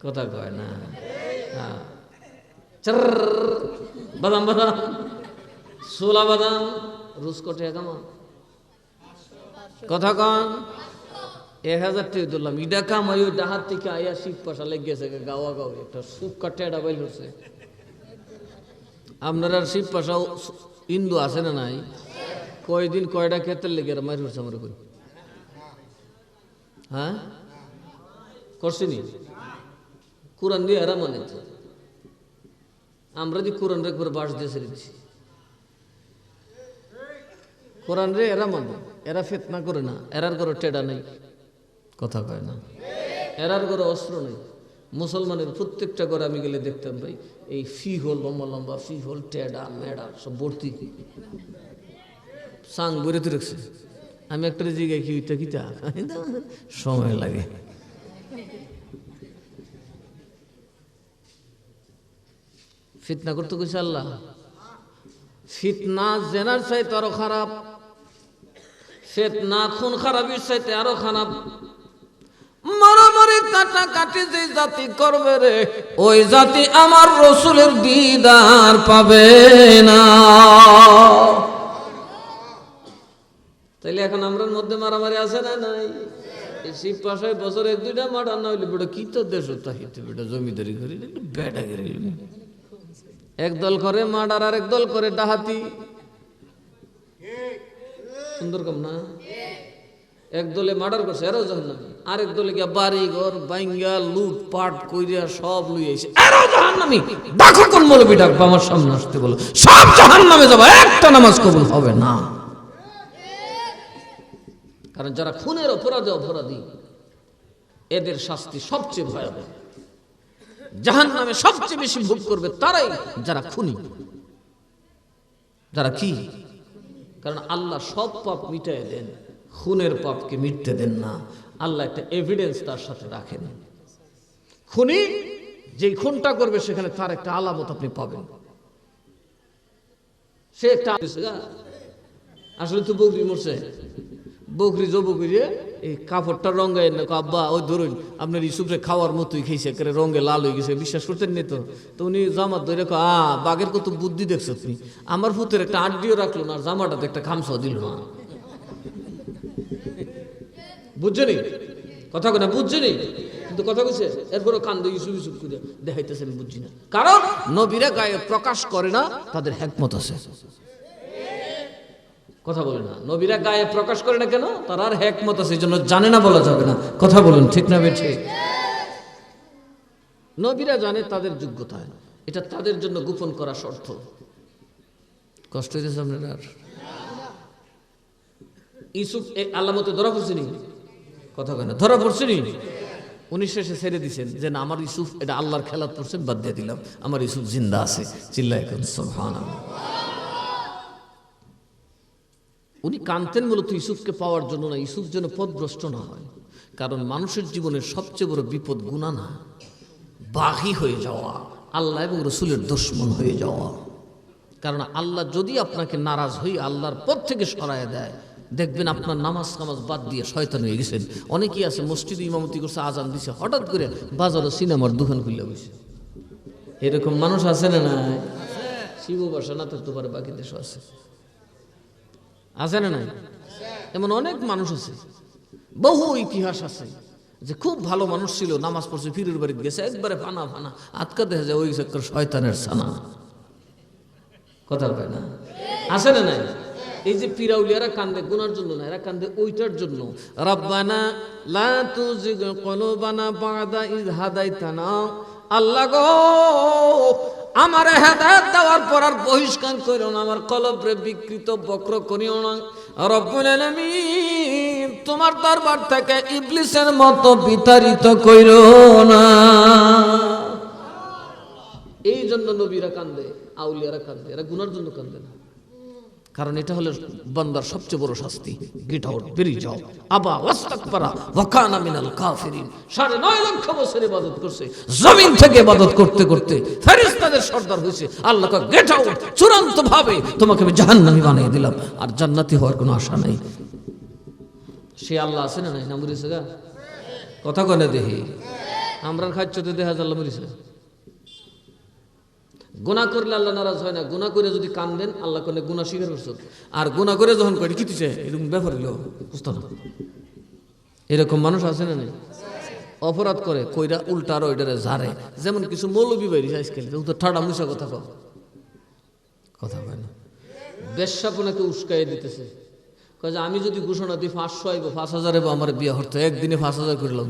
কথা কয় না? হ্যাঁ বাদাম বাদাম সোলা বাদাম রোজ কটে কামা। কথা কন 1000 টাকা দিলাম ইডা কামাই, ওই ডাহাত থেকে আইয়া শিব পাশা লেগেছে গাওয়া গাও একটা সুপ কাটে এটা বাইল হচ্ছে। আপনার আর শিব পাশা হিন্দু আছে না নাই? কয়দিন কয়টা ক্ষেত্রে লেগে মারি হচ্ছে আমার কই? হ্যাঁ করছিনি? কোরআন দিয়ে এরা মানে তো আমরা যে কোরআন রে করে বাস দিয়ে ছেড়ে দিচ্ছি। কোরআন রে এরা মানে, এরা ফিতনা করে না, এরার ঘরে টেডা নেই, কথা কয় না, এরার ঘরে অস্ত্র নেই। মুসলমানের প্রত্যেকটা ঘরে আমি গেলে দেখতাম ভাই এই ফি হোল, লম্বা লম্বা ফি হোল, টেডা মেডা সব ভর্তি, সাং বেরোতে রাখছে। আমি একটা জায়গায় কি কিতা সময় লাগে। ফিতনা করতে কইছে আল্লাহ। ফিতনা জেনার চাইতে আরো খারাপ, ফিতনা খুন খারাপির চাইতে আরো খারাপ। মারামারি কাটাকাটি যে জাতি করবে রে, ওই জাতি আমার রসুলের দিদার পাবে না। তাইলে এখন আমরার মধ্যে মারামারি আছে না নাই? এই শিব পাশায় বছর এক দুইটা মার্ডার না হইলে বেটা কি তো দেশ তাহিতে বেটা জমিদারি করি বেটা গেলে একদল করে মার্ডার আর একদল করে ডাহাতি। সুন্দর কম না? একদলে মার্ডার করছে এরাও জাহান্নামী, আরেক দলে গিয়া বাড়ি ঘর বাইঙ্গা লুট পাট কইরা সব লুই আইছে, এরাও জাহান্নামী। দেখো কোন মৌলবি ডাকবা আমার সামনে আসতে বলো, সব জাহান্নামে যাবে, একটা নামাজ কবুল হবে না। কারণ যারা খুনের অপরাধী এদের শাস্তি সবচেয়ে ভয়াবহ। জাহান্নামে সবচেয়ে বেশি ভোগ করবে তারাই যারা খুনি, যারা কি। কারণ আল্লাহ সব পাপ মিটায় দেন, খুনের পাপকে মিটতে দেন না। আল্লাহ একটা এভিডেন্স তার সাথে রাখেন। খুনি যেই খুনটা করবে সেখানে তার একটা আলামত আপনি পাবেন। সে একটা আসলে তো বকরি মরছে, বকরি জবু করিয়ে এই কাপড়টা রঙায় না, আব্বা ওই ধরুন আপনার ইসুফরে খাওয়ার মতোই খেয়েছে, রঙে লাল হয়ে গেছে, বিশ্বাস করতেন নি তো। তো উনি জামাত ধরে বাঘের কত বুদ্ধি দেখছো তুমি, আমার ভূতের একটা আড্ডিও রাখলো না, আর জামাটাতে একটা খামসাও দিল না। বুঝছেনি কথা না? বুঝছেনি কিন্তু কথা কইছে, এরপরও কান্দে ইসুফ ইসুফ করে দেখাইতেছে আমি বুঝছি না। কারণ নবীরা গায়ে প্রকাশ করে না, তাদের হিকমত আছে। কথা বলে না, নবীরা গায়ে প্রকাশ করে না কেন? তার আর হিকমত আছে, এই জন্য জানে না বলা যাবে না। কথা বলুন ঠিক না বেঠে? নবীরা জানে তাদের যোগ্যতা, এটা তাদের জন্য গোপন করা শর্ত। কষ্ট হইতেছে আপনার? আর ইসুফ আল্লামতে ধরা পড়ছে নি, কথা কয় না, ধরা পড়ছে নি। উনি শেষে ছেড়ে দিচ্ছেন যে না আমার ইসুফ এটা আল্লাহর খেলাত পড়ছেন, বাদ দিয়ে দিলাম, আমার ইসুফ জিন্দা আছে। চিল্লায় এখন সুবহানাল্লাহ। উনি কাঁদতেন মূলত ইসুফকে পাওয়ার জন্য না, ইসুফ যেন পথভ্রষ্ট না হয়। কারণ মানুষের জীবনের সবচেয়ে বড় বিপদ গুনাহ না, বাগী হয়ে যাওয়া, আল্লাহ এবং রসুলের দুশমন হয়ে যাওয়া। কারণ আল্লাহ যদি আপনাকে নারাজ হয়ে আল্লাহর পথ থেকে সরায় দেয়, দেখবেন আপনার নামাজ কামাজ বাদ দিয়ে শয়তান হয়ে গেছেন। অনেকেই আছে মসজিদে ইমামতি করছে, আজান দিছে, হঠাৎ করে বাজারে সিনেমার দোকান খুলে বসে। এরকম মানুষ আছে না? না শিব বাসা না থাকতে পারে, বাকি দেশ আছে, আছে না? নাই এমন অনেক মানুষ আছে, বহু ইতিহাস আছে যে খুব ভালো মানুষ ছিল, নামাজ পড়ছে, ফিরের বাড়িতে গেছে, একবারে ফানা ফানা আটকা দেখা যায় ওই শয়তানের সানা। কথা কয় না? আছে না? নাই এই যে পিরাউলিয়ারা কান্দে গুনার জন্য না, এরা কান্দে ওইটার জন্য। রাব্বানা লা তুজিগ কুলুবানা বাদা ইয হাদাইতানা, আল্লাহ গো আমার হেদায়েত দেওয়ার পর আর বহিষ্কার করিও না, আমার কলবরে বিকৃত বক্র করিও না। রব্বুল আলামিন তোমার দরবার থেকে ইবলিসের মতো বিতাড়িত কইরো না। এই জন্য নবীরা কান্দে, আউলিয়ারা কান্দে, এরা গুনার জন্য কান্দে না। কারণ এটা হলো বান্দার সবচেয়ে বড় শাস্তি। গেট আউট, বেরিয়ে যাও। আবা ওয়াস্তাকবারা ওয়া কানা মিনাল কাফিরিন। 9.5 লক্ষ বছর ইবাদত করছে, জমিন থেকে ইবাদত করতে করতে ফেরেশতাদের সর্দার হইছে। আল্লাহ কয় গেট আউট, চূড়ান্ত ভাবে তোমাকে আমি জাহান্নামী বানিয়ে দিলাম, আর জান্নাতি হওয়ার কোনো আশা নাই। সে আল্লাহ আছে না? নাই না? মরিছে গা, কথা কয় না? দেখি আমরার খাচ্ছতে দেখা যায় আল্লাহ মরিছে। গুনাহ করলে আল্লাহ নারাজ হয় না, গুনাহ করে যদি কান্দেন আল্লাহ করলে গুনাহ স্বীকার করছো, আর গুনাহ করে যখন করি কি দিছে এরকম ব্যাপার হলো বুঝতো না। এরকম মানুষ আছে না? নাই অপরাধ করে কইরা উল্টা আর ওইটারে ঝাড়ে। যেমন কিছু মৌলবি বাইরে আজকাল তো ঠাডা মুসা কথা কয়, কথা কয় না, বেশ্যাপনাকে উস্কাইয়ে দিতেছে। কয় যে আমি যদি ঘোষণা দিই 500 আইব, 5000 আইব, আমার বিয়ে হতো, একদিনে 5000 করলাম।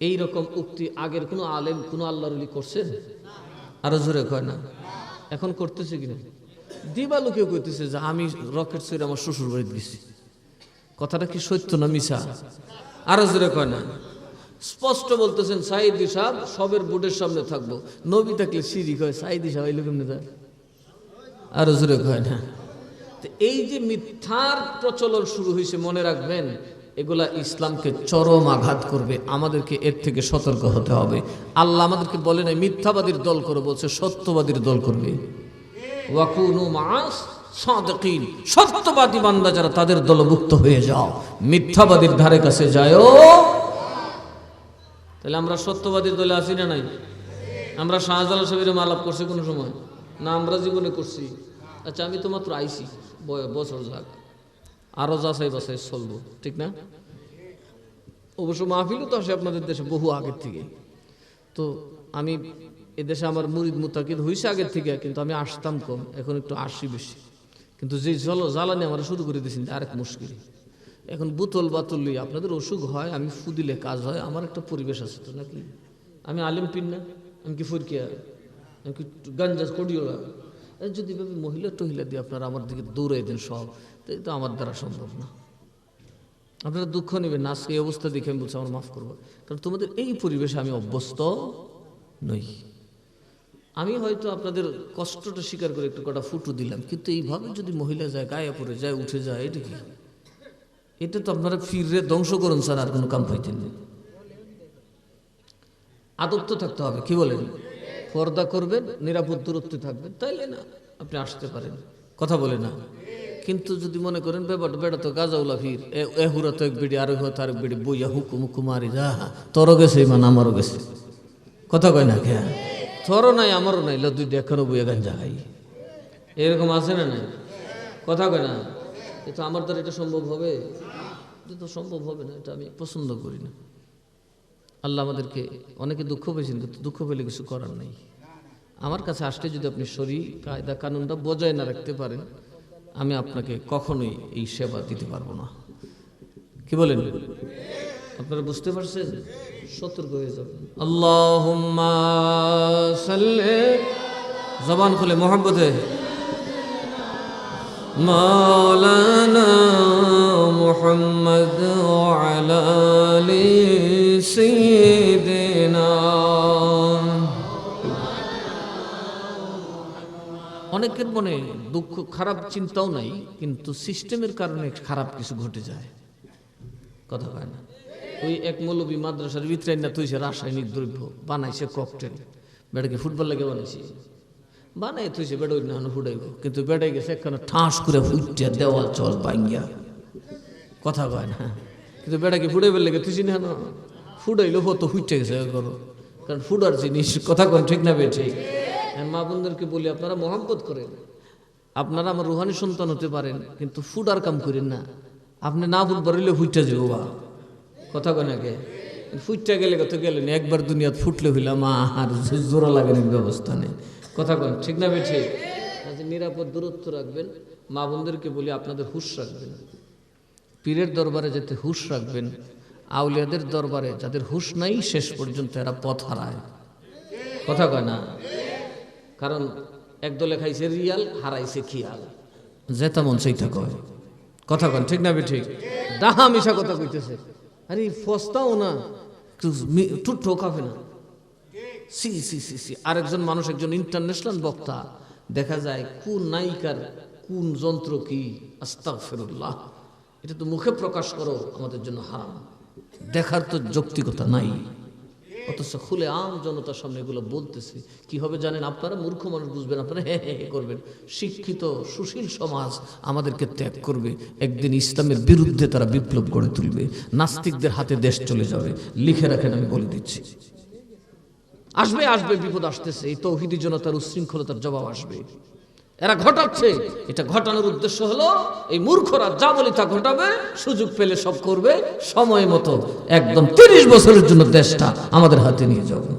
এই রকম উক্তি আগের কোনো আলেম কোনো আল্লাহর ওলি করছেন? আরো জোরে কয় না? এখন করতেছে কিনা? দিবালু কেউ কইতেছে যে আমি রকেট ছুঁড়ে আমার শ্বশুর বাড়িতে গেছি। কথাটা কি সত্য না মিছা? আরো জোরে কয় না? স্পষ্ট বলতেছেন সাইদি সাহেব সবের বুটের সামনে থাকবো, নবী থাকলে সিঁড়ি কয়, সাইদি সাহেব এলো কেমনে যায়? আরো জোরে কয় না? তো এই যে মিথ্যার প্রচলন শুরু হয়েছে, মনে রাখবেন এগুলা ইসলামকে চরম আঘাত করবে। আমাদেরকে এর থেকে সতর্ক হতে হবে। আল্লাহ আমাদেরকে বলে নাই মিথ্যাবাদীর দল করে, বলছে সত্যবাদীর দল করবে। ওয়াকুনু মা'আস সাদিকিন, সত্যবাদী বান্দা যারা তাদের দলভুক্ত হয়ে যাও, মিথ্যাবাদীর ধারে কাছে যায়ও। তাহলে আমরা সত্যবাদীর দলে আছি না নাই? আমরা শাহজালাল সাহেবের আলাপ করছি কোনো সময় না? আমরা জীবনে করছি? আচ্ছা আমি তো মাত্র আইছি, বছর যাক, আরো যাচাই বাছাই চলবো, ঠিক না? অবশ্য মাহফিলও তো আসে আপনাদের দেশে বহু আগের থেকে। তো আমি এদেশে আমার মুরিদ মুতাকিদ হয়েছে আগের থেকে, কিন্তু আমি আসতাম কম, এখন একটু আসি বেশি। কিন্তু যে জ্বালানি আমরা শুরু করে দিয়েছেন আরেক মুশকিল। এখন বোতল বাতল লই, আপনাদের অসুখ হয়, আমি ফু দিলে কাজ হয়, আমার একটা পরিবেশ আছে তো নাকি? আমি আলিম পিন না, আমি কি ফুরকিয়া, আমি কি গাঞ্জা করিও না? যদি ভাবে মহিলা টহিলা দিয়ে আপনারা আমার দিকে দৌড়াই দেন সব, তাই তো আমার দ্বারা সম্ভব না। আপনারা দুঃখ নেবেন না, আজকে এই অবস্থা দেখে আমি বলছি আমার মাফ করবো, কারণ তোমাদের এই পরিবেশে আমি অভ্যস্ত নই। আমি হয়তো আপনাদের কষ্টটা স্বীকার করে একটু কটা ফুটো দিলাম, কিন্তু এইভাবে যদি মহিলা যায়, গায়ে পড়ে যায়, উঠে যায়, এটা কি? এটা তো আপনারা ফিরে ধ্বংস করুন স্যার, আর কোনো কাম পাইতেন না। আদব তো থাকতে হবে, কি বলেন? পর্দা করবেন, নিরাপদ দূরত্বে থাকবেন, তাইলে না আপনি আসতে পারেন, কথা বলে না। কিন্তু যদি মনে করেন বেটা তো গাজাউলা ফির এহুরা তো এক বেড়ি, আর হয়তো আরেক বেড়ি বইয়া হুকুম কুমারি যা তোরও গেছে মানে আমারও গেছে, কথা কয় না? কে তোরও নাই আমারও নাই, দুইটা এখনো বইয়া গাঞ্জা খাই, এরকম আছে না নাই? কথা কয় না? কিন্তু আমার দ্বারা এটা সম্ভব হবে? এটা তো সম্ভব হবে না, এটা আমি পছন্দ করি না। আল্লাহ আমাদেরকে, অনেকে দুঃখ পেয়েছেন, কিন্তু দুঃখ পেলে কিছু করার নেই। আমার কাছে আসলে যদি আপনি শরীর কায়দা কানুনটা বজায় না রাখতে পারেন, আমি আপনাকে কখনোই এই সেবা দিতে পারবো না, কি বলেন? আপনারা বুঝতে পারছেন? সতর্ক হয়ে যাবেন। আল্লাহুম্মা সাল্লি, জবান খুলে মোহাব্বতে, মাওলানা মুহাম্মদ ওয়া আলা আলি সাইয়্যিদিনা। অনেকের মনে দুঃখ, খারাপ চিন্তাও নাই, কিন্তু সিস্টেমের কারণে খারাপ কিছু ঘটে যায়, কথা হয় না? ওই এক মৌলবী মাদ্রাসার ভিতরে না তুইছে রাসায়নিক দ্রব্য বানাইছে, ককটেল, বেটাকে ফুটবল লাগে বানাইছে, বানাই তুইছে, বেটা ওই না ফুটাইব, কিন্তু বেটাই গেছে একখানে ঠাস করে ফুটিয়া দেওয়াল চল ভাঙ্গিয়া, কথা কয় না? কিন্তু বেটাকে ফুটাইবার লেগে তুইছি না, ফুটাইলো হতো ফুটে গেছে করো, কারণ ফুটার জিনিস, কথা কয় ঠিক না? বেঠে মা বোনদেরকে বলি, আপনারা মহব্বত করেন, আপনারা আমার রুহানি সন্তান হতে পারেন, কিন্তু ফুটার কাম করেন না। আপনি না ফুট বাড়িলে ফুটটা যাবো বা, কথা কয় নাকি? ফুটটা গেলে কত গেলেন, একবার দুনিয়াত ফুটলে হইলাম আর জোড়া লাগানোর ব্যবস্থা নেই, কথা কন ঠিক না? বেঠে নিরাপদ দূরত্ব রাখবেন। মা বোনদেরকে বলি আপনাদের হুঁশ রাখবেন, পীরের দরবারে যেতে হুঁশ রাখবেন, আউলিয়াদের দরবারে যাদের হুঁশ নাই শেষ পর্যন্ত এরা পথ হারায়, কথা কয় না? কারণ একদলে খাইছে রিয়াল, হারাইছে খিয়াল, যেটা মন সেইটা কয়, কথা কন ঠিক না? ঠিক ডাহা মিশা কথা কইতেছে, আরে ফস্তাও না, টুট্টো খাবে না, সি সি সি সি। আরেকজন মানুষ, একজন ইন্টারন্যাশনাল বক্তা, দেখা যায় কোন নায়িকার কোন যন্ত্র কি, আস্তাগফিরুল্লাহ, এটা তো মুখে প্রকাশ করো আমাদের জন্য হারাম, দেখার তো যৌক্তিকতা নাই, অথচ খুলে আম জনতার সামনে এগুলো বলতেছে। কি হবে জানেন? আপনারা মূর্খ মানুষ বুঝবেন, আপনারা হে হে করবেন। শিক্ষিত সুশীল সমাজ আমাদেরকে ত্যাগ করবে, একদিন ইসলামের বিরুদ্ধে তারা বিপ্লব গড়ে তুলবে, নাস্তিকদের হাতে দেশ চলে যাবে। লিখে রাখেন, আমি বলে দিচ্ছি, আসবে আসবে, বিপদ আসতেছে। এই তৌহিদি জনতার উচ্ছৃঙ্খলতার জবাব আসবে, এরা ঘটাচ্ছে। এটা ঘটানোর উদ্দেশ্য হলো এই মূর্খরা যা বলে তা ঘটাবে, সুযোগ পেলে সব করবে, সময় মতো একদম 30 বছরের জন্য দেশটা আমাদের হাতে নিয়ে যাবে।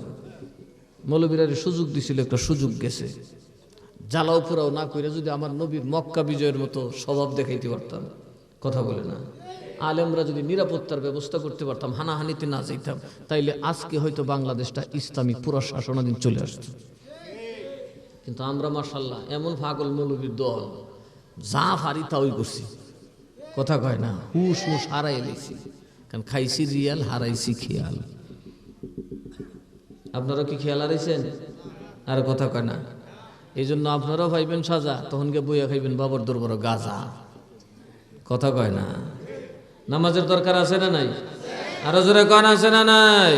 মৌলবীরা সুযোগ দিছিল, একটা সুযোগ গেছে। জ্বালাও পোড়াও না কইরা যদি আমার নবীর মক্কা বিজয়ের মতো স্বভাব দেখাইতে পারতাম, কথা বলে না, আলেমরা যদি নিরাপত্তার ব্যবস্থা করতে পারতাম, হানাহানিতে না যেতাম, তাইলে আজকে হয়তো বাংলাদেশটা ইসলামিক পুরো শাসনাধীন চলে আসতো। কিন্তু আমরা মাশাআল্লাহ এমন পাগল মৌলবীর দল, যা পারি তাই করছি। কথা কয় না, হুশ মুশ হারাই এলেছি, কারণ খাইছি রিয়াল, হারাইছি খেয়াল। আপনারা কি খেয়াল হারাইছেন? আর কথা কয় না, এই জন্য আপনারাও পাইবেন সাজা, তখন গিয়ে বইয়া খাইবেন বাবার দরবার গাজা। কথা কয় না। নামাজের দরকার আছে না নাই? আরো জোরে কন আছে না নাই?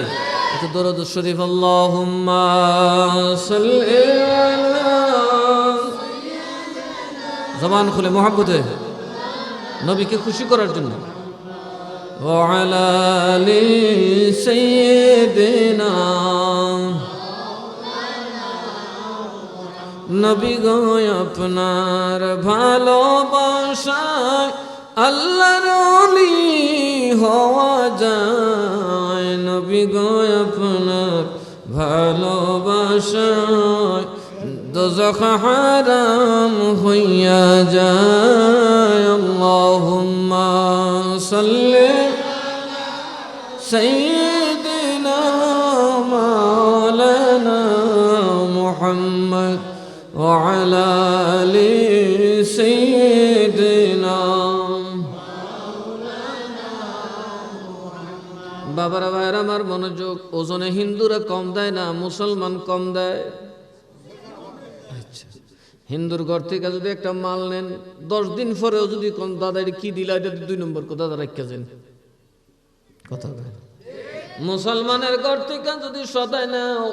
একটু দরুদ শরীফ আল্লাহুম্মা সাল্লি আলা, জবান খুলে মুহাব্বতে নবীকে খুশি করার জন্য। ওয়া আলা আলি সাইয়্যিদিনা, নবী গো আপনার ভালোবাসায় আল্লাহর ওলি হওয়া যায়। নবী গো আপনার ভালোবাসায় দোজখ হারাম হইয়া যায়। আল্লাহুম্মা সাল্লি সাইয়্যিদিনা মাওলানা মুহাম্মদ ওয়া আলা আলি সাইয়্যিদিনা। বাবারা ভাইরা আমার মনোযোগ, ওজনে হিন্দুরা কম দেয় না, মুসলমান কম দেয়? আচ্ছা, হিন্দুর ঘর থেকে যদি একটা মাল নেন, 10 দিন পরেও যদি কোন দাদা এটা কি দিলা, এটা 2 নম্বর কথা রাখা যান। কথা বলেন। মুসলমানের ঘর থেকে যদি সদাই নাও,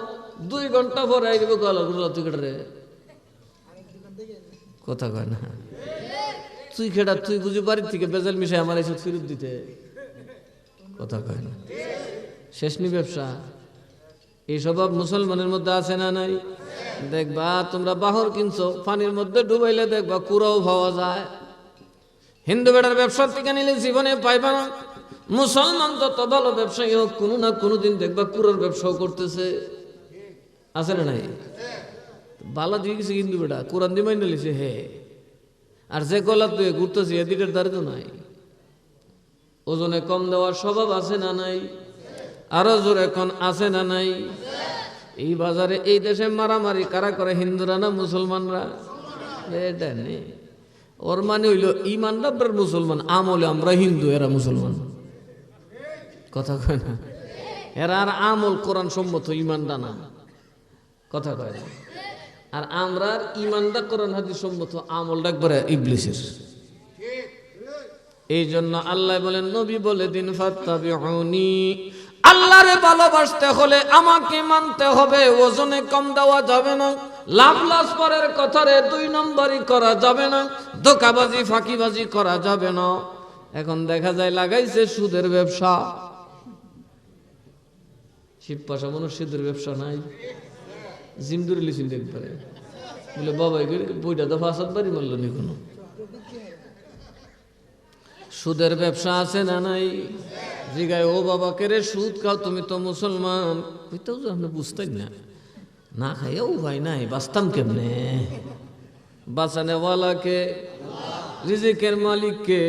2 ঘন্টা পরে আইব গলা তুই কেটে। কথা কয় না, তুই খেটা, তুই বুঝি বাড়ির থেকে বেজাল মিশাই আমার এসে ফেরত দিতে। কথা কয় না। শেষনি ব্যবসা, এই স্বভাব মুসলমানের মধ্যে আছে না নাই? দেখবা তোমরা বাহর কিনছো, পানির মধ্যে ডুবাইলে দেখবা কুড়াও পাওয়া যায়। হিন্দু বেটার ব্যবসার থেকে নিলে জীবনে পাইবা না। মুসলমান যত ভালো ব্যবসায়ী হোক, কোনো না কোনো দিন দেখবা কুড়ার ব্যবসাও করতেছে। আছে না নাই? বালা দিয়ে গেছে হিন্দু বেটা, কোরআন দিয়ে মাইনে লিছে হে, আর যে গলা তুই ঘুরতেছে এদিকের দ্বারে তো নাই। ওজনে কম দেওয়ার স্বভাব আছে না নাই? আরো জোরে এখন আছে না নাই? এই বাজারে এই দেশে মারামারি কারা করে, হিন্দুরা না মুসলমানরা? এটা নেই। ওর মানে হইল ইমানটা আপনার মুসলমান, আমলে আমরা হিন্দু, এরা মুসলমান। কথা কয় না, এরা আর আমল কোরআন সম্মত, ইমানটা না। কথা কয় না। আর আমরা ইমানটা কোরআন হাদিস সম্মত, আমলটা একবারে ইবলিসের। এই জন্য আল্লাহ বলেন, নবী বলে দিন ফাত্তাবিউনি, আল্লাহরে ভালোবাসতে হলে আমাকে মানতে হবে। ওজনে কম দেওয়া যাবে না, লাভ লাস পরের কথারে 2 নম্বরই করা যাবে না, ধোঁকাবাজি ফাঁকিবাজি করা যাবে না। এখন দেখা যায় লাগাইছে সুদের ব্যবসা। শিবপাশা মানুষ সুদের ব্যবসা নাই, জিমদুরি লিছিল একবারে বলে বাবা বইটা দফা আসাদ বাড়ি মারল নি কোনো। সুদের ব্যবসা আছে না নাই? জিগায় ও বাবা কে রে সুদ খাও, তুমি তো মুসলমান। ওইটাও তো আপনি বুঝতেন না, না খাইও ভাই নাই, বাঁচতাম কেমনে? বাঁচানেওয়ালাকে, রিজিকের মালিককে।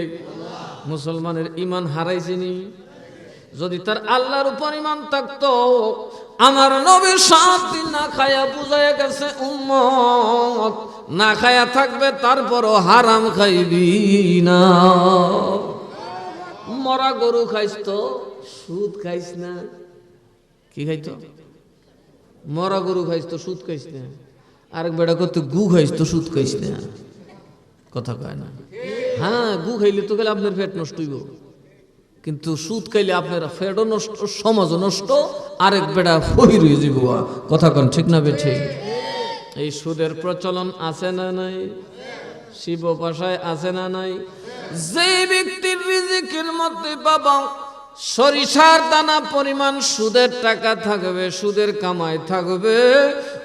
মুসলমানের ইমান হারাইছিনি। যদি তার আল্লাহর উপর ইমান থাকতো, আমার নবী 7 দিন না খায়া বুঝাইয়া গেছে উম্মত, না খায়া থাকবে তারপরও হারাম খাইবি না। মরা গরু খাইস তো, সুদ খাইস না। কি খাইতো? মরা গরু খাইস তো, সুদ খাইস না। আরেক বেড়া করতে গু খাইস তো, সুদ খাইস না। কথা কয় না। হ্যাঁ, গু খাইলে তো গেলে আপনার পেট নষ্ট হইব, কিন্তু সুদ খাইলে আপনার পেটও নষ্ট, সমাজও নষ্ট, আরেক বেড়া ফহির হয়ে যাব। কথা কন ঠিক না বেঠে? এই সুদের প্রচলন আছে না নাই? শিব ভাষায় আছে না নাই? যে ব্যক্তির রিজিকের মধ্যে বাবা সরিষার দানা পরিমাণ সুদের টাকা থাকবে, সুদের কামাই থাকবে,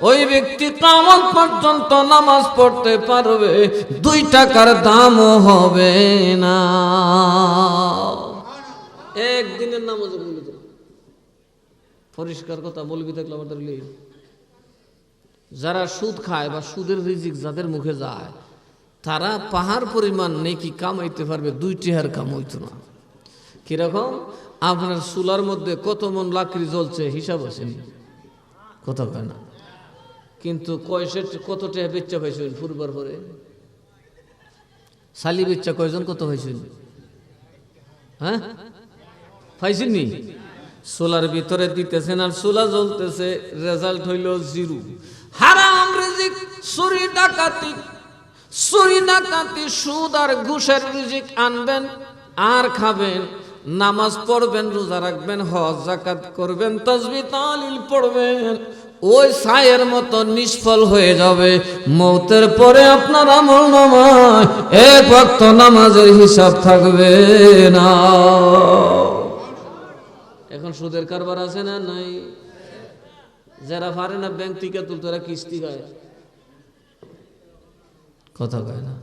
ওই ব্যক্তি কিয়ামত পর্যন্ত নামাজ পড়তে পারবে, 2 টাকার দামও হবে না। একদিনের নামাজ বলবে, পরিষ্কার কথা বলবি থাকলে আমাদের। যারা সুদ খায় বা সুদের রিজিক যাদের মুখে যায়, তারা পাহাড় পরিমাণ নেকি কামাইতে পারবে, 2 টাকার কাম হইতো না। কিরকম? আপনার চুলার মধ্যে কত মন লাকড়ি জ্বলছে হিসাব আছে নি? কথা কয় না। কিন্তু কত টাকা বেচ্চা পাইছেন ফুরবার পরে? শালি বেচ্চা কয়জন কত পাইছেন? হ্যাঁ পাইছেন নি? সোলার ভিতরে দিতেছেন আর সোলা জ্বলতেছে, রেজাল্ট হইল 0। হারাম রিজিক, চুরি ডাকাতি, সুদ আর ঘুষের রিজিক আনবেন আর খাবেন, নামাজ পড়বেন, রোজা রাখবেন, হজ যাকাত করবেন, তাসবিহ তাহলিল পড়বেন, ওই ছায়ের মতো নিষ্ফল হয়ে যাবে। মৌতের পরে আপনার আমলনামায় এক ওয়াক্ত নামাজের হিসাব থাকবে না। এখন সুদের কারবার আছে না নাই? যারা পারে না ব্যাংক থেকে তুলতে, তারা কিস্তি খায়। কথা কয় না?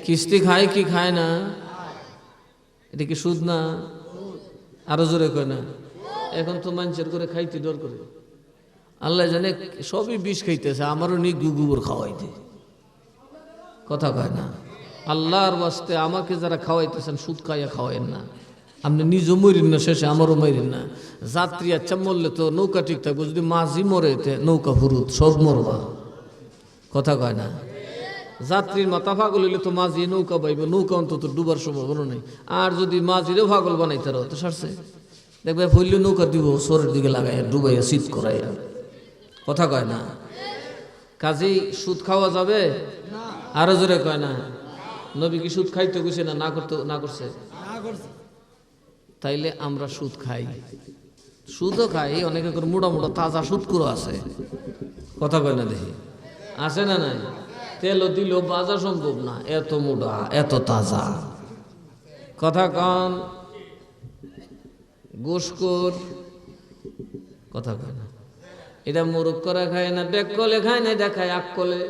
কিস্তি খায় কি খায় না? এটা কি সুদ না? আরো জোরে কয় না? এখন তো মানুষের করে খাইতে ডর করে। আল্লাহ জানে সবই বিষ খাইতেছে, আমারও নি গুগুবর খাওয়াইতে। কথা কয় না? আল্লাহর ওয়াস্তে আমাকে যারা খাওয়াইতেছেন সুদ খাইয়া খাওয়াইন না। আপনি নিজও মরিন না, শেষে আমারও মরিন না। যাত্রী আচ্ছা মরলে তো নৌকা ঠিক থাকবো, যদি মাঝি মরে নৌকা ফুরুত, সব মরবা। কথা কয় না? যাত্রীর মাথা পাগল হইলে তো মাঝি নৌকা পাইবে, নৌকা অন্তত ডুবার সম্ভাবনা নেই। আর যদি মাঝিরেও পাগল বানাই তারা তো সারছে, দেখবে ফইলে নৌকা দিব সরের দিকে লাগাইয়া ডুবাইয়া শীত করাইয়া। কথা কয় না? কাজেই সুদ খাওয়া যাবে? আরো জোরে কয় না? নবী কি সুদ খাইতে গেছে না না করতে না করছে? তাইলে আমরা সুদ খাই, সুদও খাই। অনেকে করে মোটা মোটা তাজা সুদ করে আছে। কথা কয় না? দেখি আছে না নাই? তেলও দিল বাজা সম্ভব না, এত মোটা এত তাজা। কথা কন? গোশকর। কথা কয় না? এটা মোরগ করা খায় না, ব্যাক কলে খায় না, এটা খায় আক কলে।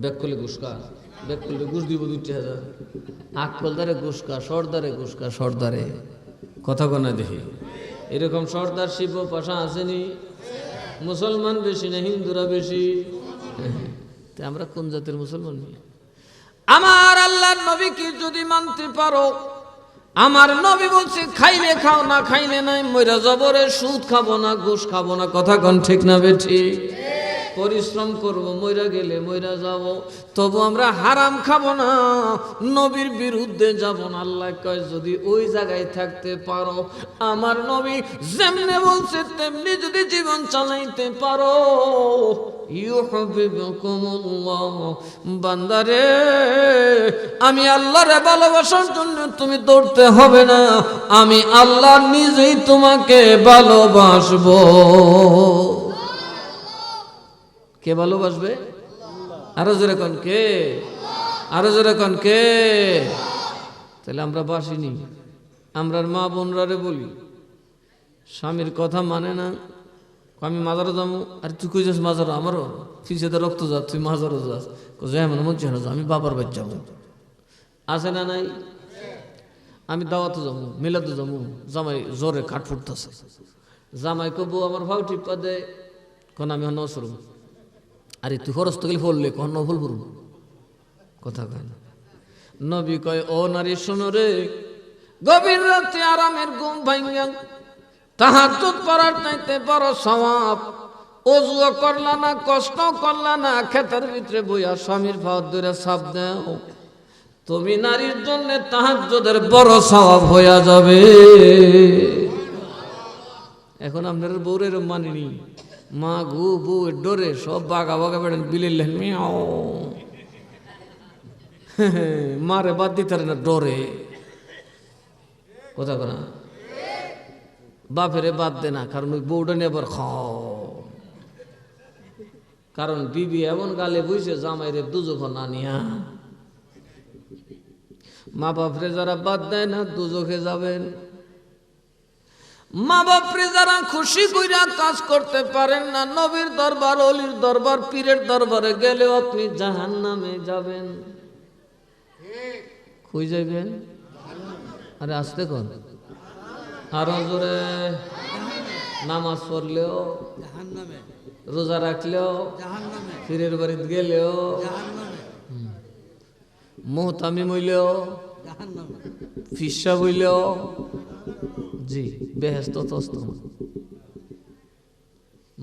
ব্যাক কলে গুসকা, ব্যাক করলে ঘুষ দিব 2,000। আক কলদারে গুসকা, সর্দারে গুসকা, সর্দারে। কথা কয় না? দেখি এরকম সর্দার শিব পাশা আসেনি? মুসলমান বেশি না হিন্দুরা বেশি? আমরা কোন জাতের মুসলমান? আমার আল্লাহর নবী কি যদি মানতে পারো, আমার নবী বলছে খাইলে খাও, না খাইলে নাই, মইরা জবরে সুদ খাবো না, ঘুষ খাবো না। কথা কোন ঠিক না বেঠি? পরিশ্রম করব, মইরা গেলে মইরা যাব, তবু আমরা হারাম খাবো না, নবীর বিরুদ্ধে যাব না। আল্লাহ কয় যদি ওই জায়গায় থাকতে পারো, আমার নবী যেমনে বলছে তেমনি যদি জীবন চালাইতে পারো, ইউহিব্বুকুমুল্লাহ। বান্দারে, আমি আল্লাহরে ভালোবাসার জন্য তুমি দৌড়তে হবে না, আমি আল্লাহ নিজেই তোমাকে ভালোবাসবো। কে ভালোবাসবে? আরো জোরে কোন কে? আরো জোরে কোন কে? তাহলে আমরা বাসিনি। আমরা মা বোনরারে বলি স্বামীর কথা মানে না, আমি মাজারও যাবো। আর তুই কই যাস মাজারও? আমারও ফিসেতে রক্ত যা, তুই মাজারও যাস? যেমন মন চেন, আমি বাবার বাড়ি যাবো। আছে না নাই? আমি দাওয়াতে যাবো, মিলাতে যাবো, জামাই জ্বরে কাঠ ফুটতেছে, জামাই কবো আমার ভাও টিপা দেয়, কোন আমি হন সরব। আরে তুই খরচ গেলে ফললে কখন নফল পড়ব। কথা কয় না? নবী কয় ও নারী শোনো রে, গভীর রাতে আরামের ঘুম ভাঙ্গা তাহাজ্জুদ পড়ার চাইতে বড় সওয়াব। ওযুও করলা না, কষ্ট করলা না, ক্ষেতের ভিতরে বইয়া স্বামীর ভাত ধরে সাপ দাও, তুমি নারীর জন্য তাহাজ্জুদের বড় সওয়াব হইয়া যাবে। এখন আপনার বউরের মানিনি, মা গু বউ ডরে সব বাগা বাগা বেড়েন বিলেলেন মিয়াও, মারে বাদ দিতে না ডরে। কথা কনা? বাপেরে বাদ দে না, কারণ ওই বউটা নিয়ে আবার খাও। কারণ বিবি এমন গালে বুঝছে জামাইরে দুজখ না নিয়া। মা বাপরে যারা বাদ দেয় না দুজখে যাবেন। মা বাপরে যারা খুশি কইরা কাজ করতে পারেন না, নবীর দরবার, অলির দরবার, পীরের দরবারে গেলেও আপনি জাহান্নামে যাবেন। কই যাইবেন? আরে আসতে কর, আরো জোরে। নামাজ পড়লেও জাহান্নামে, রোজা রাখলেও জাহান্নামে, পীরের বাড়িতে গেলেও, মুহতামিম হইলেও ফিসা বইলেও জি বেহেস্ত তস্ত।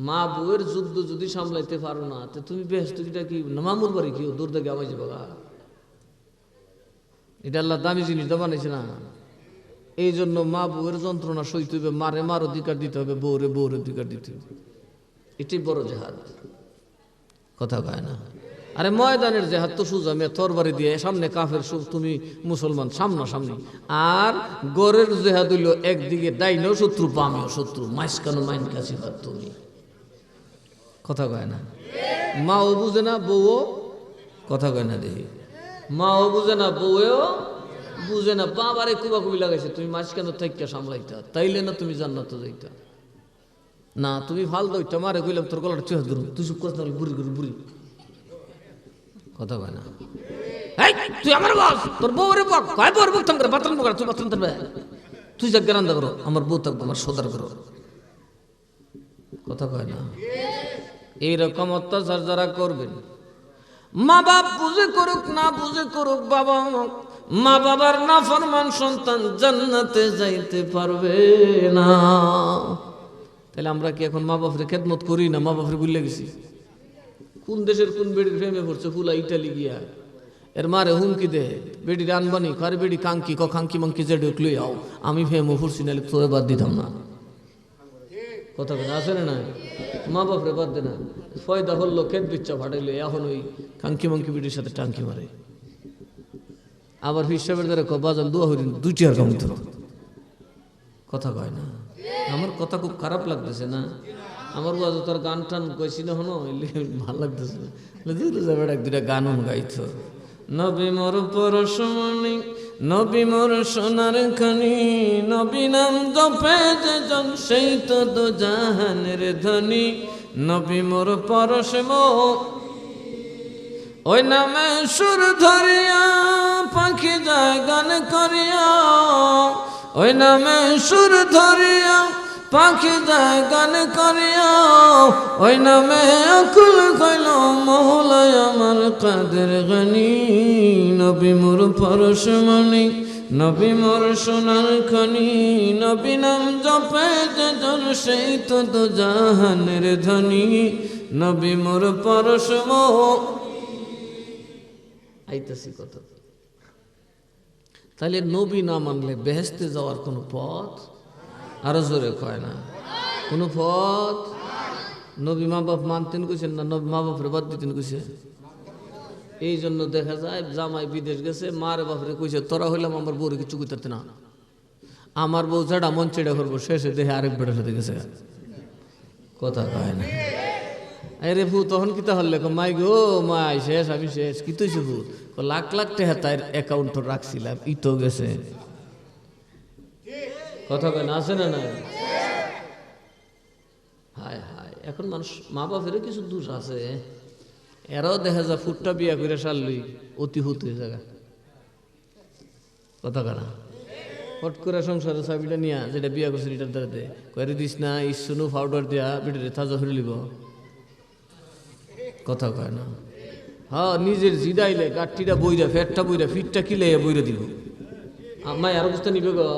মা বউয়ের যুদ্ধ যদি সামলাইতে পারো না তো তুমি বেহেস্ত কিটা কি মামুর বাড়ি কি দূর থেকে আমায় যাবো? এটা আল্লাহ দামি জিনিসটা বানাইছে না। এই জন্য মা বউয়ের যন্ত্রণা সইতে হবে, মারে মার অধিকার দিতে হবে, বউরে বউর অধিকার দিতে হবে। এটাই বড় জেহাদ, কথা কয় না। আরে ময়দানের জেহাদ তো সুজা, মেয়ে তরবারি দিয়ে সামনে কাফের, তুমি মুসলমান সামনাসামনি। আর গরের জেহাদ হইল একদিকে ডাইনেও শত্রু বামেও শত্রু, মাইসকানো মাইন কাছে তুমি, কথা কয় না। মাও বুঝে না বউও, কথা কয় না দেখি, মাও বুঝে না বউয়েও বুঝে না, বাবারে কুবাকুবি লাগাইছে, তুমি মাঝখানে থাইকা সামলাইতা, তাইলে না তুমি জান্নাত যাইতা না। তুমি ভাল দইটা মারে কইলাম তোর গলাটা চেহারা ধরুন, তুই চুপ করতে বুড়ি করে বুড়ি, কথা কয় না। এই তুই আমার বস, তোর বউরে বক, কয় বউরে বকতাম করে বাথরুম করা, তুই বাথরুম করবে, তুই যা গেরান্দা করো, আমার বউ থাকবো, আমার সদার করো, কথা কয় না। এইরকম অত্যাচার যারা করবেন, মা বাপ বুঝে করুক না বুঝে করুক, বাবা মা বাবার নাফরমান সন্তান জান্নাতে যাইতে পারবে না। তাহলে আমরা কি এখন মা বাপরে খেদমত করি না? মা বাপরে ভুলে গেছি। কোন দেশের কোন বেডির প্রেমে পড়ছে ফুলা ইটালি গিয়া, এর মারে হুমকি দে বেডির আনবানি, কারে বেডি কাঙ্কি ক খাঙ্কি মাঙ্কি জেডে লই আও, আমি ফেমো ফুরছি নাহলে তোরে বাদ দিতাম না, কথা বলে আসে না। মা বাপরে বাদ দে না, ফয়দা হল্লো খেত বিচ্ছা ফাটাইলে এখন ওই কাঙ্কি মাঙ্কি বেডির সাথে টাঙ্কি মারে। আবার হিসাবের দ্বারা বাজান দোয়া হইলেন 2 টাকা কম দিত, কথা কয় না। আমার কথা খুব খারাপ লাগতেছে না, আমার বাজু তোর গান টান কইছি না হনো, ভালো লাগতেছে না, এক দুটা গান গাইতো। নবী মোর পরশমণি, নবী মোর সোনার খানি, নবী নাম জপে যে জন সেই তো দো জাহানের ধনী, নবী মোর পরশমণি, ওই নামে সুর ধরিয়া পাখি যায় গান করিয়া, ওই নামে সুর ধরিয়া পাখি যায় গান করিয়া, ওই নামে আকুল কইল মৌলাই আমার কাদের গনি, নবী মোর পরশমণি, নবী মোর সোনার খনি, নবী নাম জপে যে জন সেই তো দো জাহানের ধনী, নবী মোর পরশমণি। আইতাছি কথা। তাহলে নবী না মানলে বেহেশতে যাওয়ার কোনো পথ, আরো জোরে কয় না, কোনো পথ। নবী মা বাপ মানতেন কইছেন না, নবী মা বাপরে বাদ দিতেন কইছে। এই জন্য দেখা যায় জামাই বিদেশ গেছে, মারে বাপরে কইছে তোরা হইলাম আমার বউরে কিছু কইতে না, আমার বউ যেটা মন চেড়া করবো, শেষে দেখে আরেক বেটার সাথে গেছে, কথা কয় না। আরে ভূ তখন কিতা হলে মাই গো মাই শেষ, আমি শেষ, কি তুইছে ভূ, লাখ লাখ টাকা তার অ্যাকাউন্ট রাখছিলাম, ই তো গেছে, কথা কয় না, আছে না নাই? হায় হায়, এখন মানুষ মা বাপেরও কিছু দোষ আছে, এরাও দেখা যায় ফুটটা বিয়া করে সারলই অতি হুত হয়ে জায়গা, কথা কানা হট করে সংসারে চাবিটা নিয়া যেটা বিয়া করছে এটার দ্বারা দে কয়ে দিস না, ইসুনু পাউডার দিয়া বেটারে তাজা হয়ে লিব, কথা কয় না। হ্যাঁ, নিজের জিডাইলে গাঠটিটা বইরা ফ্যাটটা বইরা ফিটটা কিলে বইরা দিব, আমায় আর অবস্থা নিবে গো।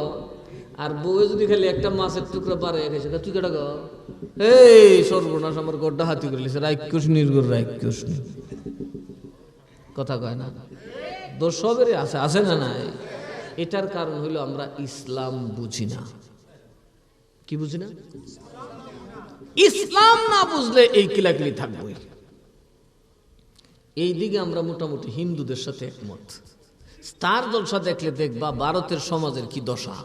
আর বউয়ে যদি খালি একটা মাছের টুকরা পারে খাইছে, তুই কেটা গো, এই সর্বনাশ আমার গড্ডা হাতি করে লিছে, রাক্ষস নির্গর রাক্ষস, কথা কয় না। দোষ সবেরই আছে, আছে না নাই? এটার কারণ হইল আমরা ইসলাম বুঝি না। কি বুঝি না? ইসলাম না বুঝলে এই কিলাকিলি থাকবই। এই দিকে আমরা মোটামুটি হিন্দুদের সাথে একমত। তার জলসা দেখলে দেখবা ভারতের সমাজের কি দশা,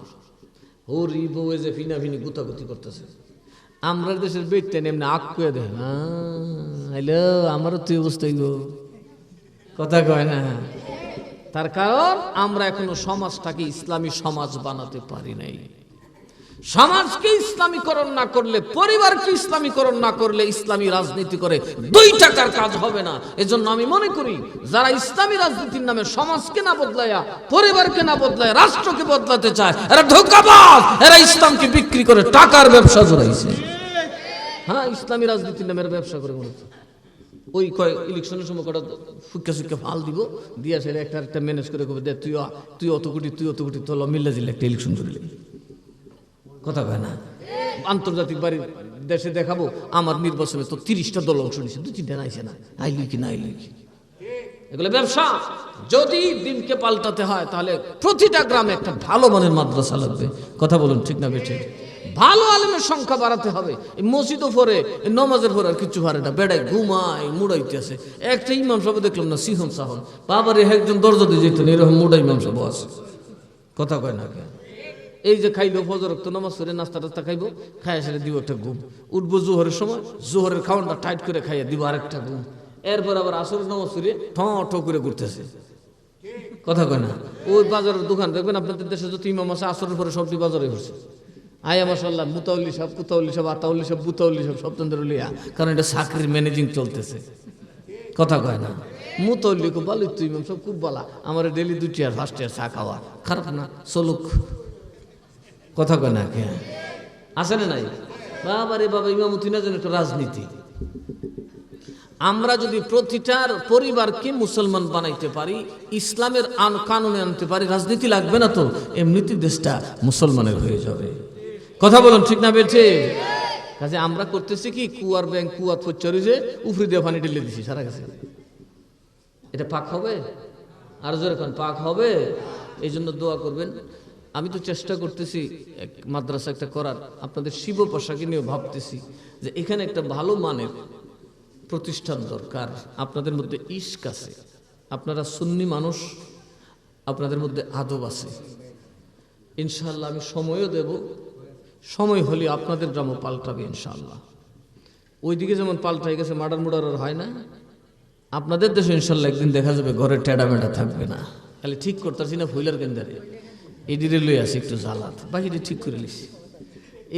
হরি বউয়ে যে ফিনা ফিনি গুতাগুতি করতেছে, আমরা দেশের বেটটা এমনি আগ করে দেয়, হ্যালো আমারও তুই অবস্থায় গো, কথা কয় না। তার কারণ আমরা এখনো সমাজটাকে ইসলামী সমাজ বানাতে পারি নাই। সমাজকে ইসলামীকরণ না করলে, পরিবারকে ইসলামীকরণ না করলে ইসলামী রাজনীতি করে 2 টাকার কাজ হবে না। এজন্য আমি মনে করি যারা ইসলামী রাজনীতির নামে সমাজকে না বদলায়া, পরিবারকে না বদলায় রাষ্ট্রকে বদলাতে চায়, এরা ধোঁকাবাজ, এরা ইসলামকে বিক্রি করে টাকার ব্যবসা জড়াইছে। হ্যাঁ, ইসলামী রাজনীতির নামে ব্যবসা করে মনে হচ্ছে, ওই কয় ইলেকশনের সময় কটা ফুক্কা সুক্কা ফাল দিব দিয়া সেটা একটা ম্যানেজ করে করবে দে তুই অত কোটি তোল মিল্লা জিল্লা একটা ইলেকশন করলি, কথা কয় না। আন্তর্জাতিক বাড়ি দেশে দেখাবো আমার নির্বাচনে তো 30টা দল অংশ নিছে, 2-3টা নাইছে না, আইলি কি না আইলি কি, এগুলো ব্যবসা। যদি দিনকে পাল্টাতে হয় তাহলে প্রতিটা গ্রামে একটা ভালো মানের মাদ্রাসা লাগবে, কথা বলুন ঠিক না বেঠিক? ভালো আলেমের সংখ্যা বাড়াতে হবে। মসজিদও পড়ে নমাজের পরে আর কিছু পারে না, বেড়ায় ঘুমায় মুড়াইতে আছে। একটা ইমাম সাহেব দেখলাম না সিহন সাহন, বাবার একজন দরজা দিয়ে যেত এরকম মুড়া ইমাম সাহেব আছে, কথা কয় না কে? এই যে খাইলো ফজর রক্ত নামাজ পড়ে নাস্তা টাস্তা খাইবো, খাইয়া সেটা দিব একটা ঘুম, উঠবো জোহরের সময়, জোহরের খাওয়ানটা টাইট করে খাইয়া দিব আরেকটা ঘুম, এরপর আবার আসরের নামাজ পড়ে ঠো করে ঘুরতেছে, কথা কয় না? ওই বাজারের দোকান দেখবেন আপনাদের দেশে যত ইমাম আছে আসরের পরে সবটি বাজারে ঘুরছে। আয়া মাশাআল্লাহ মুতাউল্লি সাহেব, কুতাউল্লি সাহেব, আতাউল্লি সাহেব, বুতাউল্লি সাহেব সব তন্দ্র লিয়া, কারণ এটা চাকরির ম্যানেজিং চলতেছে, কথা কয় না? মুতাউল্লি খুব ভালো, তুই ইমাম সব খুব ভালো, আমার ডেলি 2 টিয়ার 1 টিয়ার চা খাওয়া, খারাপ না, চলুক, কথা কয় না কে? আছে না নাই? বাবারে বাবা, ইমামতি না যেন একটা রাজনীতি। আমরা যদি প্রতিটার পরিবারকে মুসলমান বানাইতে পারি, ইসলামের কানুনে আনতে পারি, রাজনীতি লাগবে না, তো এমনিতে দেশটা মুসলমানের হয়ে যাবে, কথা বলুন ঠিক না বেঠে? কাজে আমরা করতেছি কি, কুয়ার ব্যাংক কুয়াত ফচ্চরি যে উফরি দিয়ে পানি ঢেলে দিছি সারা গেছে, এটা পাক হবে? আর জোরে এখন পাক হবে? এই জন্য দোয়া করবেন। আমি তো চেষ্টা করতেছি মাদ্রাসা একটা করার, আপনাদের শিব পোশাকে নিয়ে ভাবতেছি যে এখানে একটা ভালো মানের প্রতিষ্ঠান দরকার। আপনাদের মধ্যে ইশক আছে, আপনারা সুন্নি মানুষ, আপনাদের মধ্যে আদব আছে, ইনশাআল্লাহ আমি সময়ও দেব, সময় হলে আপনাদের গ্রামও পাল্টাবে ইনশাআল্লাহ। ওইদিকে যেমন পাল্টাই গেছে, মার্ডার মুডার হয় না, আপনাদের দেশে ইনশাআল্লাহ একদিন দেখা যাবে ঘরে টেডা মেডা থাকবে না। খালি ঠিক করতেছি না ফুইলার কেন্দ্রে, এই দিনে লই আসি একটু জ্বালাত, বাকিটা ঠিক করে লিছি।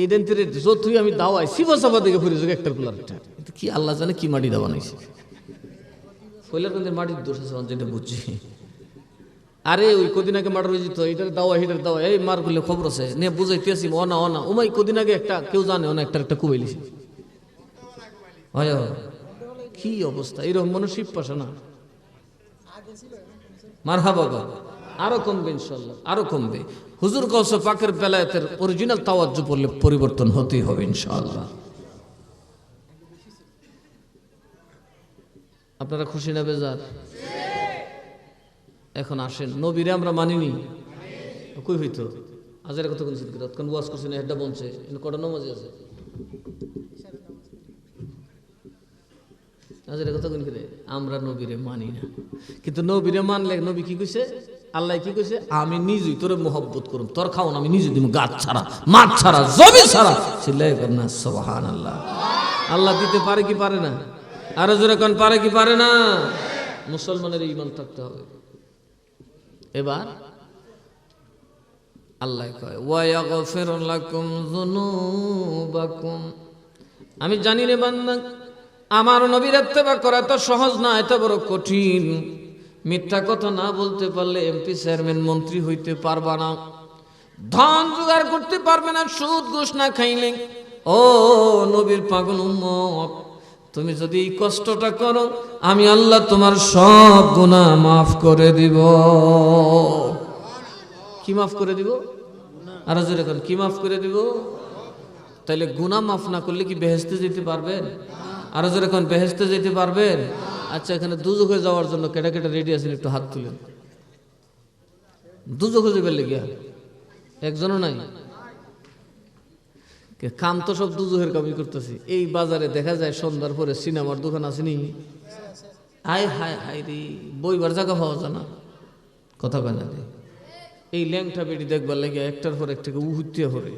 এই দিন থেকে যতই আমি দাওয়াই শিবা চাপা দিকে ফুরে যাবে একটা কুলারটা, কি আল্লাহ জানে কি মাটি দাওয়া নাইছে, ফুইলার কেন্দ্রের মাটির দোষ আছে যেটা বুঝছি। আরে ওই কদিন আগে মার্ডার হয়েছে তো, এটার দাওয়া হিটার দাওয়া, এই মার করলে খবর আছে নিয়ে বুঝাইতেছি অনা অনা ওমাই কদিন আগে একটা কেউ জানে অনা একটা কুবাইলিছে, হয় কি অবস্থা, এরকম মনে শিব পাশে না, মারহাবা গো, আরো কমবে ইনশাআল্লাহ, আরো কমবে। হুজুর কওছে পাকের বেলায়েতের অরিজিনাল তাওয়াজ্জু পড়লে পরিবর্তন হতেই হবে ইনশাআল্লাহ। আপনারা খুশি না বেজার? এখন আসেন, নবীরে আমরা মানিনি, কই হইতো আজের কথা কোন সিদ্ধ কোন ওয়াজ করছেন, হেডটা বলছে কটা নামাজি আছে, আজের কথা কোন করে আমরা নবীরে মানি না। কিন্তু নবীরে মানলে নবী কি কইছে, আল্লাহ কি কইছে, আমি নিজেই তোরে মোহব্বত করুম, তোর খাওন আমি নিজে দিব, গাছ ছাড়া মাছ ছাড়া জমি ছাড়া, চিল্লাই কর না সুবহানাল্লাহ। আল্লাহ দিতে পারে কি পারে না? আরো জোরে কোন পারে কি পারে না? মুসলমানের ঈমান থাকতে হবে। এবার আল্লাহ কয় ওয়া ইয়াগফির লাকুম যুনুবাকুম, আমি জানি রে বান্দা আমার নবীর ইত্তেবা করা তো সহজ না, এত বড় কঠিন। মিথ্যা কথা না বলতে পারলে এমপি চেয়ারম্যান মন্ত্রী হইতে পারবা না, ধন জোগাড় করতে পারবে না সুদ ঘুষ না খাইলে। ও নবীর পাগল উম্মত, তুমি যদি এই কষ্টটা করো আমি আল্লাহ তোমার সব গুনাহ মাফ করে দিব। কি মাফ করে দিব? আর জোরে কোন কি মাফ করে দিব? তাইলে গুনাহ মাফ না করলে কি বেহেশতে যেতে পারবেন? আর জোরে কোন বেহেশতে যেতে পারবেন? আচ্ছা, এখানে দুজখে যাওয়ার জন্য কেটা কেটা রেডি আছেন একটু হাত তুলেন। দুজখে যাবেন লেগে একজনও নাই, কাম তো সব দুজখের কামই করতেছি। এই বাজারে দেখা যায় সন্ধ্যার পরে সিনেমার দোকান আসেনি, হায় হায় হায় রে, বইবার জায়গা পাওয়া যায় না, কথা কয় না রে। এই ল্যাংটা বেটি দেখবার লাগে একটার পর একটাকে উহুতিয়া পড়ে।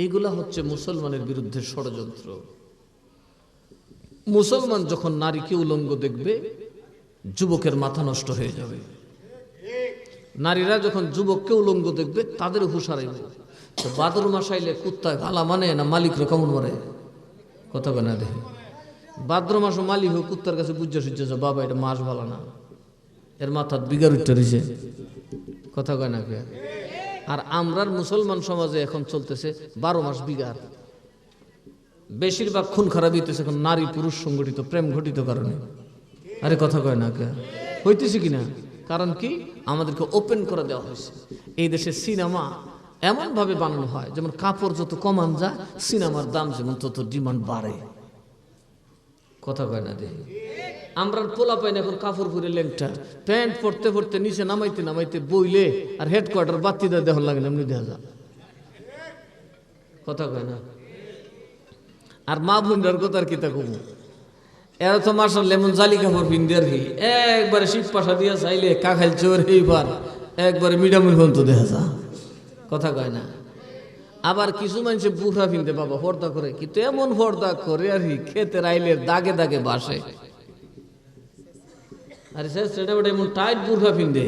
এইগুলা হচ্ছে মুসলমানের বিরুদ্ধে ষড়যন্ত্র। মুসলমান যখন নারীকে উলঙ্গ দেখবে যুবকের মাথা নষ্ট হয়ে যাবে, নারীরা যখন যুবককে উলঙ্গ দেখবে তাদের হুঁশারাইব। তো বাদর মাসাইলে কুত্তায় ভালা মানে না মালিকরা কেমন মরে, কথা বলে না দেখি। ভাদ্র মাস মালিক হোক কুত্তার কাছে বুঝে সুঝে বাবা এটা মাস ভালো না, এর মাথা বিগার উঠতে রয়েছে, কথা কয় না কে। আর আমরার মুসলমান সমাজে এখন চলতেছে 12 মাস বিগার, বেশিরভাগ খুন খারাপ হইতেছে এখন নারী পুরুষ সংগঠিত প্রেম ঘটিত কারণে। আরে কথা কয় না কে হইতেছে কিনা? কারণ কি? আমাদেরকে ওপেন করে দেওয়া হয়েছে। এই দেশে সিনেমা এমন ভাবে বানানো হয় যেমন কাপড় যত কমান যায় সিনেমার দাম যেমন তত ডিমান্ড বাড়ে। কথা কয় না দেখি আমরা পোলা পাই না এখন কাপড় পরে লেংটা প্যান্ট পরতে পরতে নিচে নামাইতে নামাইতে বইলে আর হেডকোয়ার্টার বাতি দেওয়া দেখার লাগে না এমনি দেখা যায়। কথা কয় না। আর মা বোনরার কথা আর কি তা কমু এরা তো মার্শাল লেমন জালি কাপড় পিনতে আর কি একবারে শীত পাশা দিয়া চাইলে কাখাইল চোর এইবার একবারে মিডামুই পর্যন্ত দেখা যা। কথা কয় না। আবার কিছু মানুষে বুড়া পিনতে বাবা পর্দা করে কিন্তু এমন পর্দা করে আর কি খেতের আইলের দাগে দাগে বাসে। আরে সেটা ওটা এমন টাইট বুড়া পিনতে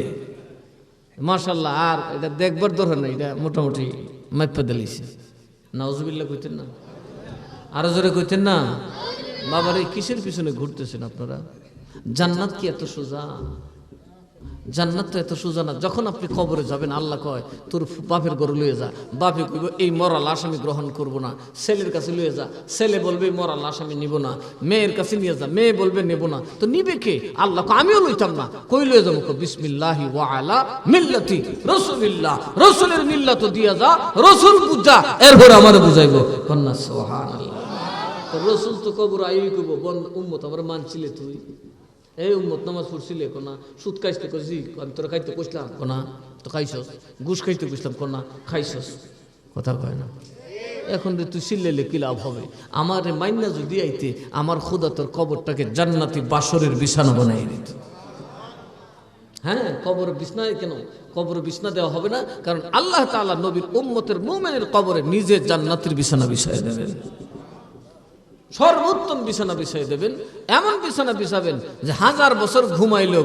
মার্শাল্লাহ। আর এটা দেখবার দরকার না, এটা মোটামুটি মাইপা দিলিছে। নাউজুবিল্লাহ কইতেন না? আরো জোরে কইতেন না? বাবার এই কিসের পিছনে ঘুরতেছেন আপনারা? জান্নাত কি এত সোজা? জান্নাত তো এত সোজা না। যখন আপনি কবরে যাবেন আল্লাহ কয় তোর বাপের ঘরে লয়ে যা, বাপে কইব এই মরা লাশ আমি গ্রহণ করব না। ছেলের কাছে লয়ে যা, ছেলে বলবে মরা লাশ আমি নিব না। মেয়ের কাছে নিয়ে যা, মেয়ে বলবে নেব না। তো নিবে কে? আল্লাহ আমিও লইতাম না। কই লয়ে যাবো? বিসমিল্লাহি ওয়া আলা মিল্লাতি রাসূলিল্লাহ, রাসূলের মিল্লাত দিয়া যা, রাসূল বুঝা এরপর আমারে বুঝাইবো। কন্না সুবহানাল্লাহ। তো রাসূল তো কবর আইই কইব বন উম্মত আমার মানছিলে তুই এই উম্মত নামাজ পড়ছিলে কোনা, সুদ খাইতে কইছি আমি তোরা খাইতে কইছিলাম কোনা তো খাইছস, ঘুষ খাইতে কইছিলাম কোনা খাইছস। কথা কয় না। এখন রে তুই চিল্লাইলে কি লাভ হবে? আমার মাইন্না যদি আইতে আমার খোদা তোর কবরটাকে জান্নাতি বাসরের বিছানা বানাই দিত। হ্যাঁ, কবর বিছনায় কেন? কবর বিছনা দেওয়া হবে না, কারণ আল্লাহ তাআলা নবীর উম্মতের মুমিনের কবরে নিজে জান্নাতের বিছানা বিছায় দেবেন। সর্বোত্তম বিছানা বিছাই দেবেন, এমন বিছানা বিছাবেন যে 1000 বছর ঘুমাইলেও